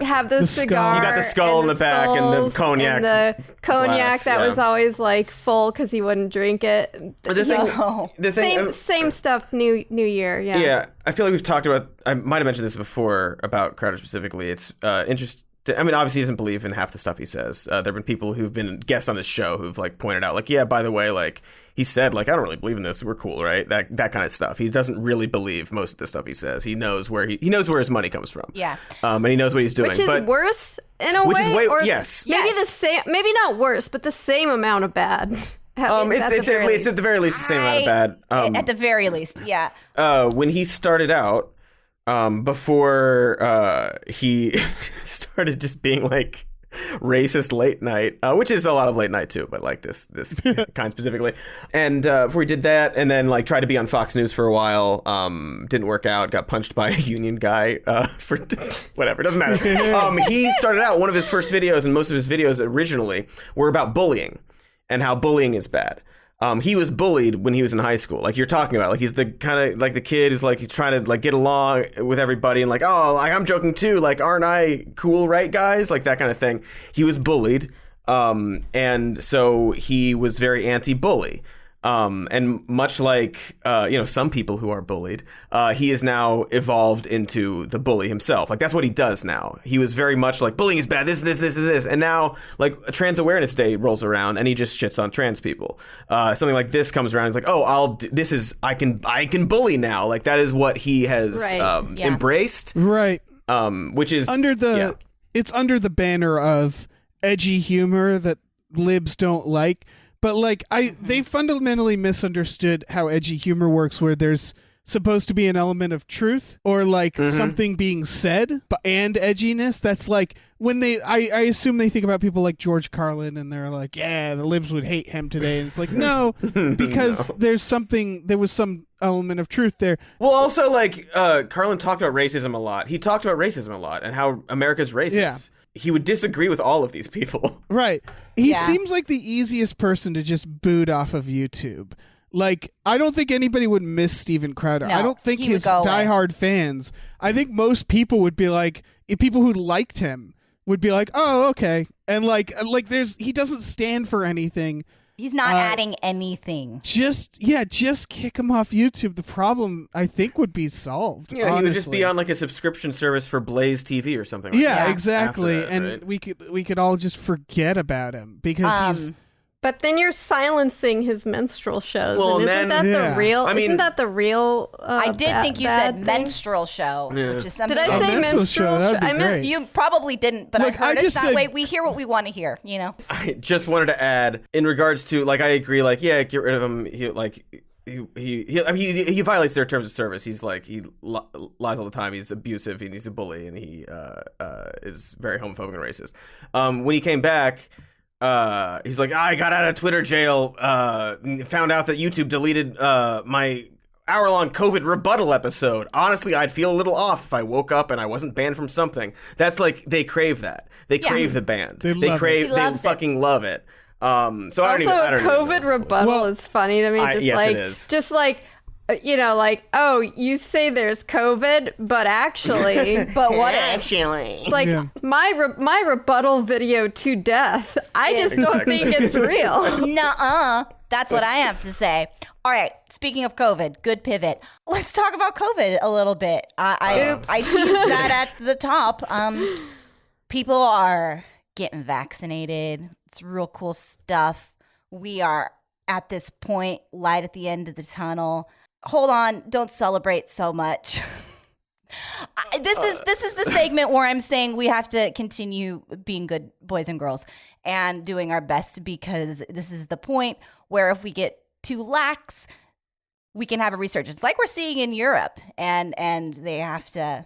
Speaker 4: have the cigar.
Speaker 2: You got the skull in the back and the cognac.
Speaker 4: And the cognac that was always like full because he wouldn't drink it. Same stuff, new year,
Speaker 2: Yeah, I feel like we've talked about, I might have mentioned this before about Crowder specifically. It's interesting. I mean, obviously he doesn't believe in half the stuff he says. There have been people who've been guests on this show who've like pointed out, like, yeah, by the way, like he said, like, I don't really believe in this. We're cool, right? That kind of stuff. He doesn't really believe most of the stuff he says. He knows where he knows where his money comes from.
Speaker 1: Yeah.
Speaker 2: And he knows what he's doing.
Speaker 4: Which is worse in a way. Or
Speaker 2: yes.
Speaker 4: Maybe the same. Maybe not worse, but the same amount of bad.
Speaker 2: It's at the very least the same amount of bad.
Speaker 1: At the very least, yeah.
Speaker 2: When he started out. Before he started just being like racist late night, which is a lot of late night too, but like this kind specifically. And before he did that, and then like tried to be on Fox News for a while, didn't work out, got punched by a union guy for whatever, doesn't matter. He started out, one of his first videos, and most of his videos originally were about bullying and how bullying is bad. He was bullied when he was in high school, like you're talking about. Like he's the kind of like the kid who's like he's trying to like get along with everybody and like, oh, like I'm joking too. Like, aren't I cool, right, guys? Like that kind of thing. He was bullied, and so he was very anti-bully. And much like some people who are bullied, he is now evolved into the bully himself. Like that's what he does now. He was very much like bullying is bad. This, and now like a Trans Awareness Day rolls around and he just shits on trans people. Something like this comes around. He's like, oh, I can bully now. Like that is what he has embraced.
Speaker 3: Right.
Speaker 2: Which is
Speaker 3: under the it's under the banner of edgy humor that libs don't like. But like they fundamentally misunderstood how edgy humor works, where there's supposed to be an element of truth or like something being said and edginess. That's like when I assume they think about people like George Carlin and they're like, yeah, the libs would hate him today. And it's like, no, because there was some element of truth there.
Speaker 2: Well, also like Carlin talked about racism a lot. He talked about racism a lot and how America's racist. Yeah. He would disagree with all of these people.
Speaker 3: Right. He seems like the easiest person to just boot off of YouTube. Like, I don't think anybody would miss Steven Crowder.
Speaker 1: No,
Speaker 3: I don't think his diehard fans, I think most people would be like, if people who liked him would be like, oh, okay. And like he doesn't stand for anything.
Speaker 1: He's not adding anything.
Speaker 3: Just kick him off YouTube. The problem, I think, would be solved.
Speaker 2: Yeah,
Speaker 3: honestly.
Speaker 2: He would just be on like a subscription service for Blaze TV or something like that.
Speaker 3: Yeah, exactly.
Speaker 2: That,
Speaker 3: and
Speaker 2: right?
Speaker 3: we could all just forget about him because he's...
Speaker 4: But then you're silencing his minstrel shows.
Speaker 2: Well,
Speaker 4: and isn't that the real? Isn't that the real?
Speaker 1: I did think you said minstrel show, which is something.
Speaker 4: Did I say minstrel show?
Speaker 3: I meant
Speaker 1: you probably didn't, but
Speaker 3: look,
Speaker 1: I heard it that way. We hear what we want to hear, you know.
Speaker 2: I just wanted to add in regards to like I agree, like get rid of him. He violates their terms of service. He's like he lies all the time. He's abusive. He's a bully, and he is very homophobic and racist. When he came back. He's like, I got out of Twitter jail, found out that YouTube deleted my hour-long COVID rebuttal episode. Honestly, I'd feel a little off if I woke up and I wasn't banned from something. That's like, they crave that. They crave the band. They fucking love it. So I don't even know.
Speaker 4: COVID rebuttal is funny to me.
Speaker 2: It is.
Speaker 4: Just like, you know, like, oh, you say there's COVID, but actually,
Speaker 1: but what actually?
Speaker 4: It's like my rebuttal video to death. I just don't think it's real.
Speaker 1: Nuh-uh. That's what I have to say. All right. Speaking of COVID, good pivot. Let's talk about COVID a little bit. I teased that at the top. People are getting vaccinated. It's real cool stuff. We are at this point, light at the end of the tunnel. Hold on, don't celebrate so much. This is the segment where I'm saying we have to continue being good boys and girls and doing our best, because this is the point where if we get too lax, we can have a resurgence like we're seeing in Europe, and they have to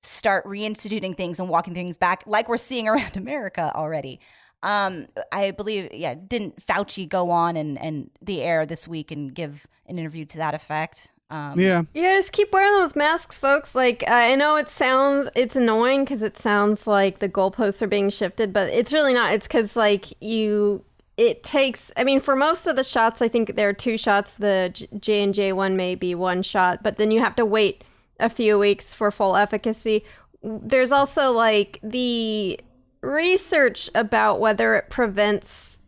Speaker 1: start reinstituting things and walking things back like we're seeing around America already. I believe, didn't Fauci go on and the air this week and give an interview to that effect?
Speaker 4: Just keep wearing those masks, folks. Like, I know it's annoying because it sounds like the goalposts are being shifted, but it's really not. It's because like it takes, I mean, for most of the shots, I think there are 2 shots. The J&J one may be 1 shot, but then you have to wait a few weeks for full efficacy. There's also like the research about whether it prevents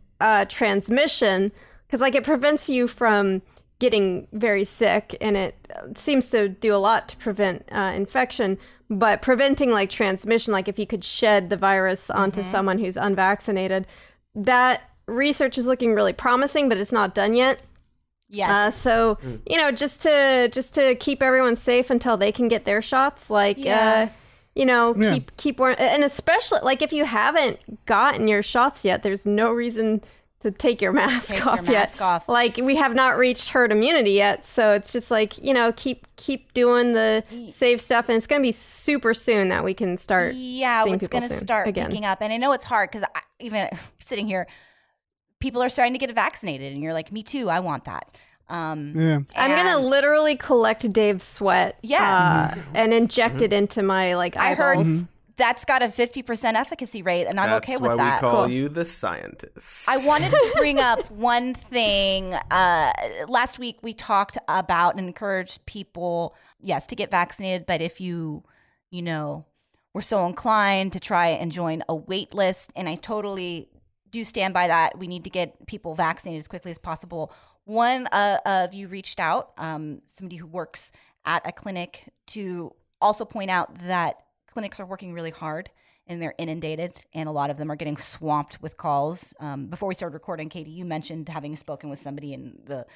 Speaker 4: transmission, because like it prevents you from getting very sick, and it seems to do a lot to prevent infection, but preventing like transmission, like if you could shed the virus onto someone who's unvaccinated, that research is looking really promising, but it's not done yet. So you know, just to keep everyone safe until they can get their shots, like you know, keep wearing, and especially like if you haven't gotten your shots yet, there's no reason to take your mask off yet. Like, we have not reached herd immunity yet, so it's just like, you know, keep doing the safe stuff, and it's going to be super soon that we can start.
Speaker 1: Yeah, it's going to start picking up, and I know it's hard because even sitting here, people are starting to get vaccinated, and you're like, me too, I want that. I'm gonna literally collect Dave's sweat, and inject it into my eyeballs. I heard that's got a 50% efficacy rate, and I'm okay with that.
Speaker 2: That's why we call you the scientist.
Speaker 1: I wanted to bring up one thing. Last week we talked about and encouraged people, to get vaccinated, but if you were so inclined to try and join a wait list, and I totally do stand by that. We need to get people vaccinated as quickly as possible. One of you reached out, somebody who works at a clinic, to also point out that clinics are working really hard and they're inundated, and a lot of them are getting swamped with calls. Before we started recording, Katie, you mentioned having spoken with somebody in the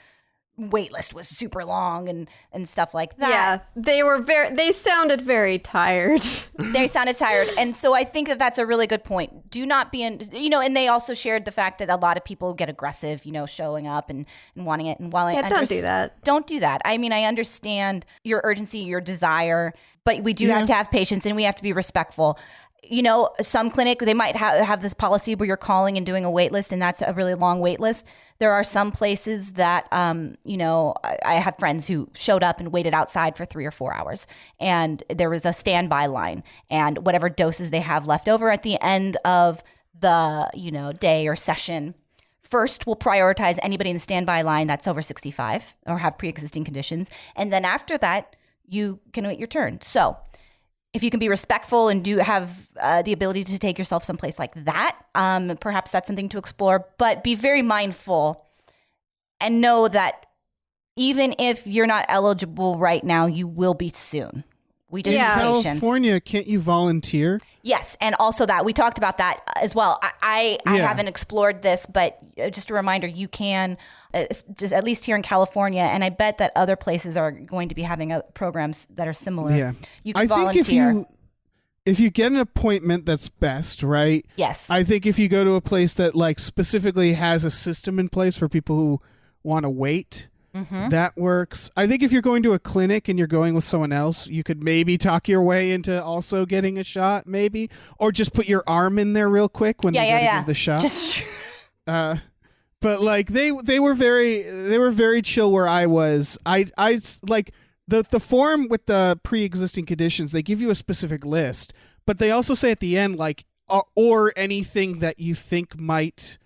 Speaker 1: wait list was super long and stuff like that.
Speaker 4: Yeah, they sounded very tired.
Speaker 1: They sounded tired. And so I think that that's a really good point. Do not be and they also shared the fact that a lot of people get aggressive, showing up and wanting it. And while
Speaker 4: don't do that.
Speaker 1: Don't do that. I mean, I understand your urgency, your desire, but we do have to have patience and we have to be respectful. Some clinic, they might have this policy where you're calling and doing a wait list, and that's a really long wait list. There are some places that, I have friends who showed up and waited outside for 3 or 4 hours, and there was a standby line, and whatever doses they have left over at the end of the, day or session, first we'll prioritize anybody in the standby line that's over 65 or have pre-existing conditions, and then after that, you can wait your turn. So if you can be respectful and do have the ability to take yourself someplace like that, perhaps that's something to explore. But be very mindful and know that even if you're not eligible right now, you will be soon. We just need patience.
Speaker 3: California, can't you volunteer?
Speaker 1: Yes, and also that we talked about that as well. I haven't explored this, but just a reminder, you can, just at least here in California, and I bet that other places are going to be having programs that are similar.
Speaker 3: Yeah,
Speaker 1: you can volunteer.
Speaker 3: If you get an appointment, that's best, right?
Speaker 1: Yes.
Speaker 3: I think if you go to a place that specifically has a system in place for people who want to wait. Mm-hmm. That works. I think if you're going to a clinic and you're going with someone else, you could maybe talk your way into also getting a shot, maybe, or just put your arm in there real quick when they give the shot. But they were very chill where I was. I like the form with the pre-existing conditions. They give you a specific list, but they also say at the end or anything that you think might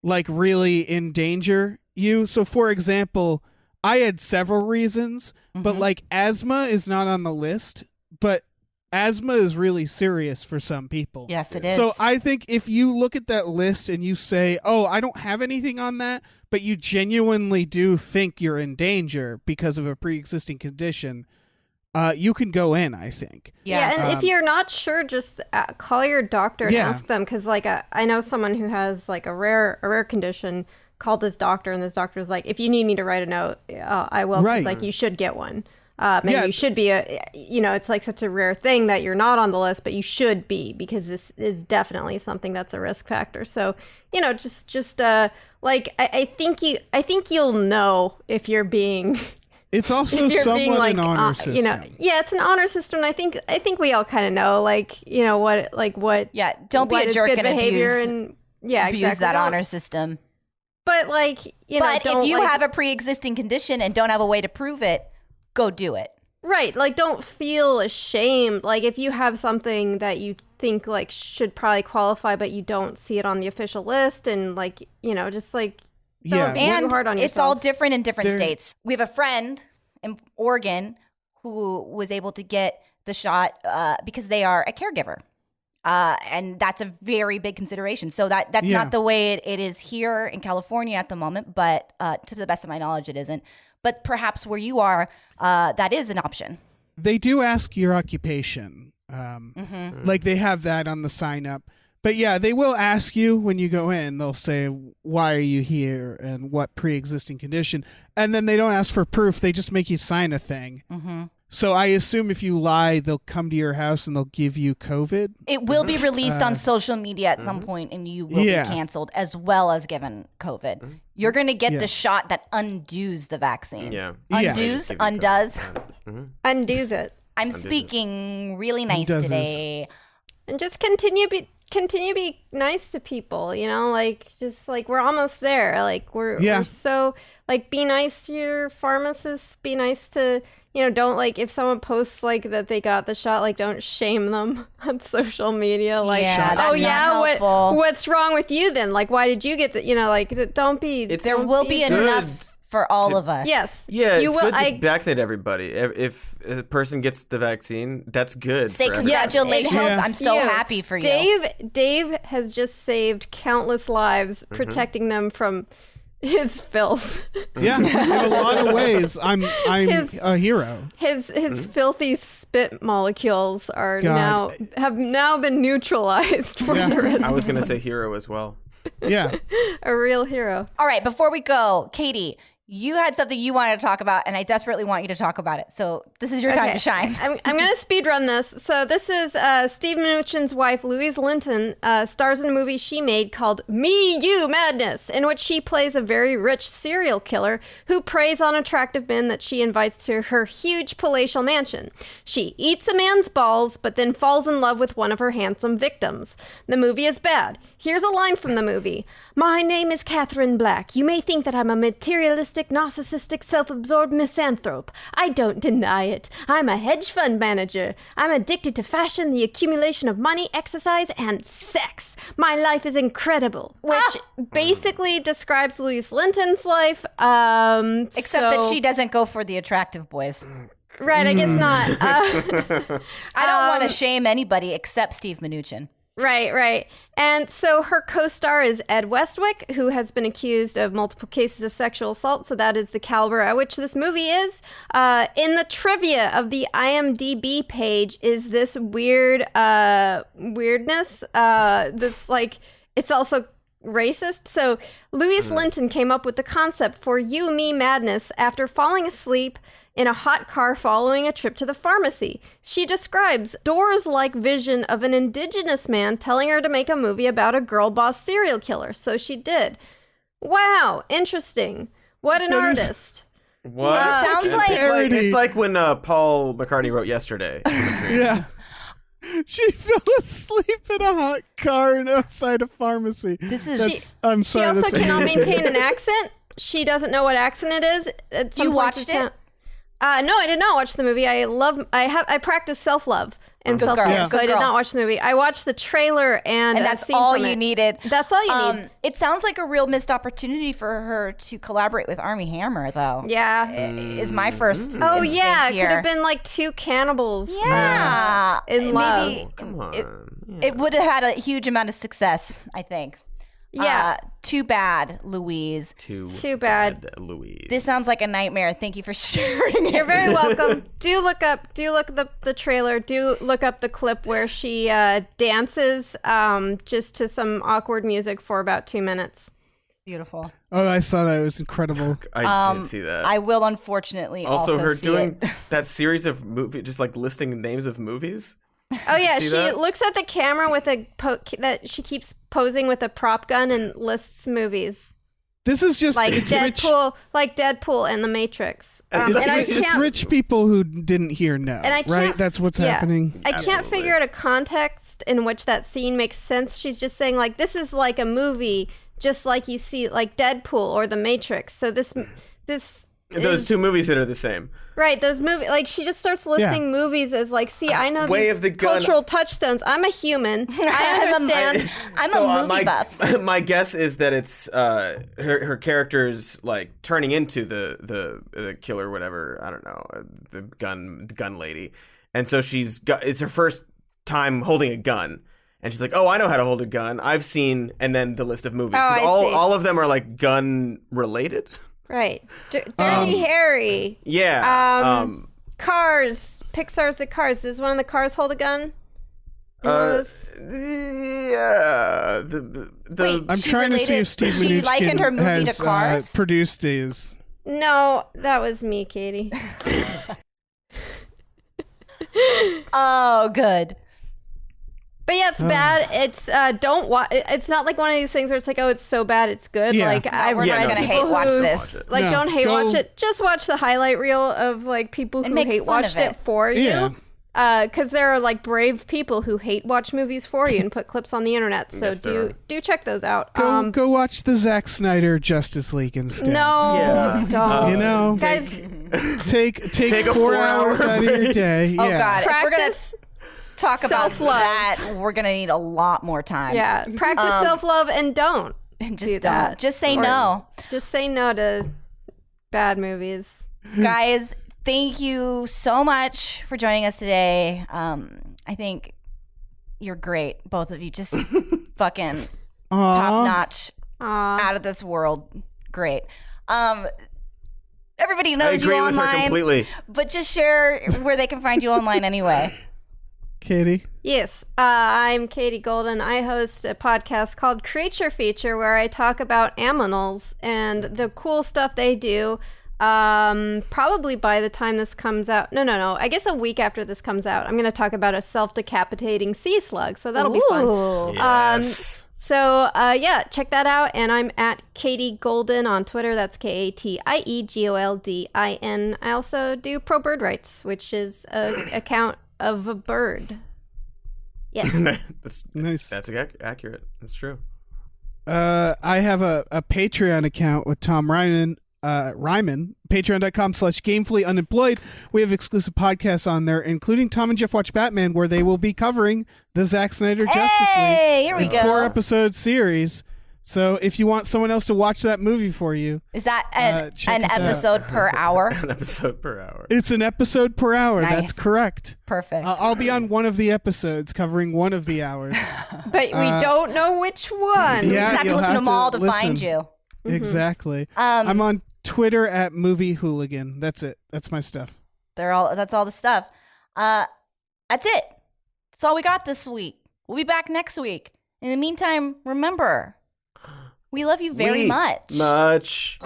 Speaker 3: really endanger you. So for example, I had several reasons, but asthma is not on the list, but asthma is really serious for some people.
Speaker 1: Yes, it is.
Speaker 3: So I think if you look at that list and you say, oh, I don't have anything on that, but you genuinely do think you're in danger because of a pre-existing condition, you can go in, I think.
Speaker 4: Yeah, and if you're not sure, just call your doctor and ask them, because I know someone who has a rare condition, called this doctor, and this doctor was like, if you need me to write a note, I will. Right. You should get one. And you should be it's such a rare thing that you're not on the list, but you should be, because this is definitely something that's a risk factor. So, I think you'll know if you're being.
Speaker 3: It's also somewhat an honor system.
Speaker 4: It's an honor system. And I think we all kind of know, what.
Speaker 1: Yeah, don't be a jerk and
Speaker 4: behavior
Speaker 1: abuse.
Speaker 4: Abuse
Speaker 1: exactly. that honor system.
Speaker 4: But
Speaker 1: but if you have a pre-existing condition and don't have a way to prove it, go do it.
Speaker 4: Right. Don't feel ashamed. If you have something that you think should probably qualify, but you don't see it on the official list, and don't
Speaker 1: and
Speaker 4: hard on yourself.
Speaker 1: It's all different in different states. We have a friend in Oregon who was able to get the shot because they are a caregiver. And that's a very big consideration. So that's not the way it is here in California at the moment, but to the best of my knowledge, it isn't. But perhaps where you are, that is an option.
Speaker 3: They do ask your occupation. They have that on the sign up. But yeah, they will ask you when you go in. They'll say, why are you here and what pre-existing condition? And then they don't ask for proof. They just make you sign a thing. Mm-hmm. So I assume if you lie, they'll come to your house and they'll give you COVID.
Speaker 1: It will be released on social media at some point, and you will be canceled, as well as given COVID. You're going to get the shot that undoes the vaccine.
Speaker 2: Yeah.
Speaker 1: Undoes, undoes.
Speaker 4: Undoes it.
Speaker 1: I'm speaking really nice today.
Speaker 4: And just continue be nice to people, we're almost there. We're so, be nice to your pharmacist, be nice to, don't if someone posts that they got the shot, don't shame them on social media. What's wrong with you then? Why did you get the, don't be.
Speaker 1: There will be enough for all of us.
Speaker 4: Yes.
Speaker 2: Yeah, it's good to vaccinate everybody. If a person gets the vaccine, that's good.
Speaker 1: Say congratulations. Yes. I'm so happy for
Speaker 4: you. Dave has just saved countless lives, protecting them from his filth.
Speaker 3: Yeah, in a lot of ways, I'm a hero.
Speaker 4: His filthy spit molecules have now been neutralized for the rest.
Speaker 2: I was going to say hero as well.
Speaker 3: Yeah.
Speaker 4: A real hero.
Speaker 1: All right, before we go, Katie, You had something you wanted to talk about, and I desperately want you to talk about it. So this is your time to shine.
Speaker 4: I'm going to speed run this. So this is Steve Mnuchin's wife, Louise Linton, stars in a movie she made called Me, You, Madness, in which she plays a very rich serial killer who preys on attractive men that she invites to her huge palatial mansion. She eats a man's balls, but then falls in love with one of her handsome victims. The movie is bad. Here's a line from the movie. My name is Catherine Black. You may think that I'm a materialistic, narcissistic, self-absorbed misanthrope. I don't deny it. I'm a hedge fund manager. I'm addicted to fashion, the accumulation of money, exercise, and sex. My life is incredible. Which basically describes Louise Linton's life.
Speaker 1: Except that she doesn't go for the attractive boys.
Speaker 4: Right, I guess not.
Speaker 1: I don't want to shame anybody except Steve Mnuchin.
Speaker 4: Right. And so her co-star is Ed Westwick, who has been accused of multiple cases of sexual assault. So that is the caliber at which this movie is. In the trivia of the IMDb page is this weirdness. This it's also racist. So Louise Linton came up with the concept for You, Me, Madness after falling asleep in a hot car following a trip to the pharmacy. She describes Doors-like vision of an indigenous man telling her to make a movie about a girl boss serial killer. So she did. Wow, interesting. What an artist.
Speaker 2: What?
Speaker 1: Sounds like
Speaker 2: it's like when Paul McCartney wrote Yesterday.
Speaker 3: Yeah. She fell asleep in a hot car outside a pharmacy. I'm sorry.
Speaker 4: She also cannot maintain an accent. She doesn't know what accent it is.
Speaker 1: You watched it?
Speaker 4: No, I did not watch the movie. I practice self-love and self-care, so I did not watch the movie. I watched the trailer and
Speaker 1: that's all you needed.
Speaker 4: That's all you need.
Speaker 1: It sounds like a real missed opportunity for her to collaborate with Armie Hammer, though.
Speaker 4: Yeah,
Speaker 1: is my first.
Speaker 4: Oh yeah, it
Speaker 1: here.
Speaker 4: could have been like two cannibals.
Speaker 1: Yeah,
Speaker 4: in love.
Speaker 1: Maybe come on. It would have had a huge amount of success, I think.
Speaker 4: Yeah.
Speaker 1: Too bad, Louise.
Speaker 4: Too bad,
Speaker 2: Louise.
Speaker 1: This sounds like a nightmare. Thank you for sharing it.
Speaker 4: You're very welcome. Do look up the trailer. Do look up the clip where she dances just to some awkward music for about 2 minutes.
Speaker 1: Beautiful.
Speaker 3: Oh, I saw that. It was incredible.
Speaker 2: I did see that.
Speaker 1: I will unfortunately also
Speaker 2: her
Speaker 1: see
Speaker 2: doing
Speaker 1: it.
Speaker 2: that series of movie, just like listing names of movies.
Speaker 4: Oh yeah,
Speaker 2: See
Speaker 4: she
Speaker 2: that?
Speaker 4: looks at the camera with that she keeps posing with a prop gun and lists movies.
Speaker 3: This is just
Speaker 4: like
Speaker 3: it's
Speaker 4: Deadpool and The Matrix.
Speaker 3: It's rich people who didn't hear no.
Speaker 4: And
Speaker 3: right? That's what's happening.
Speaker 4: I can't figure out a context in which that scene makes sense. She's just saying like this is like a movie, just like you see like Deadpool or The Matrix. So those
Speaker 2: two movies that are the same.
Speaker 4: Right, those movies, like she just starts listing movies as like, see, I know these cultural touchstones. I'm a human. I understand.
Speaker 1: I'm a movie buff.
Speaker 2: My guess is that it's her character's like turning into the killer, whatever. I don't know, the gun lady, and so it's her first time holding a gun. And she's like, "Oh, I know how to hold a gun. I've seen," and then the list of movies. All of them are like gun related.
Speaker 4: Right. Dirty Harry.
Speaker 2: Yeah.
Speaker 4: Cars. Pixar's The Cars. Does one of the cars hold a gun?
Speaker 2: Yeah.
Speaker 1: Wait,
Speaker 3: I'm trying to see if Steve
Speaker 1: she likened her movie
Speaker 3: has
Speaker 1: to Cars?
Speaker 3: Produced these.
Speaker 4: No, that was me, Katie.
Speaker 1: Oh, good.
Speaker 4: But yeah, it's bad. It's don't watch. It's not like one of these things where it's like, oh, it's so bad, it's good.
Speaker 3: Yeah.
Speaker 4: Like
Speaker 1: we're not gonna hate watch this.
Speaker 4: Like,
Speaker 3: No,
Speaker 4: don't hate watch it. Just watch the highlight reel of like people who
Speaker 1: make
Speaker 4: hate
Speaker 1: fun
Speaker 4: watched
Speaker 1: of
Speaker 4: it for you.
Speaker 3: Yeah.
Speaker 4: Because there are like brave people who hate watch movies for you and put clips on the internet. So
Speaker 2: Yes, there
Speaker 4: do check those out.
Speaker 3: Go watch the Zack Snyder Justice League instead.
Speaker 4: No, don't.
Speaker 3: You know,
Speaker 4: Guys,
Speaker 3: take
Speaker 2: a
Speaker 3: 4 hours out of your day.
Speaker 1: Oh
Speaker 3: yeah.
Speaker 1: God,
Speaker 4: practice.
Speaker 1: Talk about
Speaker 4: self-love.
Speaker 1: that. We're gonna need a lot more time.
Speaker 4: Yeah, practice self-love and don't
Speaker 1: Just
Speaker 4: do that.
Speaker 1: Just say no.
Speaker 4: Just say no to bad movies.
Speaker 1: Guys, thank you so much for joining us today. I think you're great, both of you. Just fucking top notch, out of this world. Great. Everybody knows you
Speaker 2: I agree with her
Speaker 1: online,
Speaker 2: completely.
Speaker 1: but just share where they can find you online anyway.
Speaker 3: Katie?
Speaker 4: Yes, I'm Katie Golden. I host a podcast called Creature Feature where I talk about aminals and the cool stuff they do. Probably by the time this comes out, no, I guess a week after this comes out, I'm going to talk about a self-decapitating sea slug, so that'll be fun.
Speaker 2: Yes.
Speaker 4: Yeah, check that out, and I'm at Katie Golden on Twitter. That's KatieGoldin. I also do Pro Bird Rights, which is an account of a bird. Yes.
Speaker 2: That's
Speaker 3: Nice.
Speaker 2: That's accurate. That's true.
Speaker 3: I have a Patreon account with Tom Ryman. Patreon.com/gamefullyunemployed. We have exclusive podcasts on there, including Tom and Jeff Watch Batman, where they will be covering the Zack Snyder Justice League.
Speaker 1: Here we go.
Speaker 3: 4-episode series. So if you want someone else to watch that movie for you,
Speaker 1: Is that
Speaker 3: check
Speaker 1: an
Speaker 3: us out.
Speaker 1: episode per hour?
Speaker 2: An episode per hour.
Speaker 3: it's an episode per hour.
Speaker 1: Nice.
Speaker 3: That's correct.
Speaker 1: Perfect.
Speaker 3: I'll be on one of the episodes covering one of the hours.
Speaker 4: But we don't know which one.
Speaker 1: you
Speaker 3: yeah,
Speaker 1: just have to
Speaker 3: you'll
Speaker 1: listen to
Speaker 3: have
Speaker 1: them all
Speaker 3: to
Speaker 1: to find
Speaker 3: listen.
Speaker 1: you.
Speaker 3: Exactly. I'm on Twitter at Movie Hooligan. That's it. That's my stuff.
Speaker 1: That's all the stuff. That's it. That's all we got this week. We'll be back next week. In the meantime, remember, we love you very much.
Speaker 2: Much.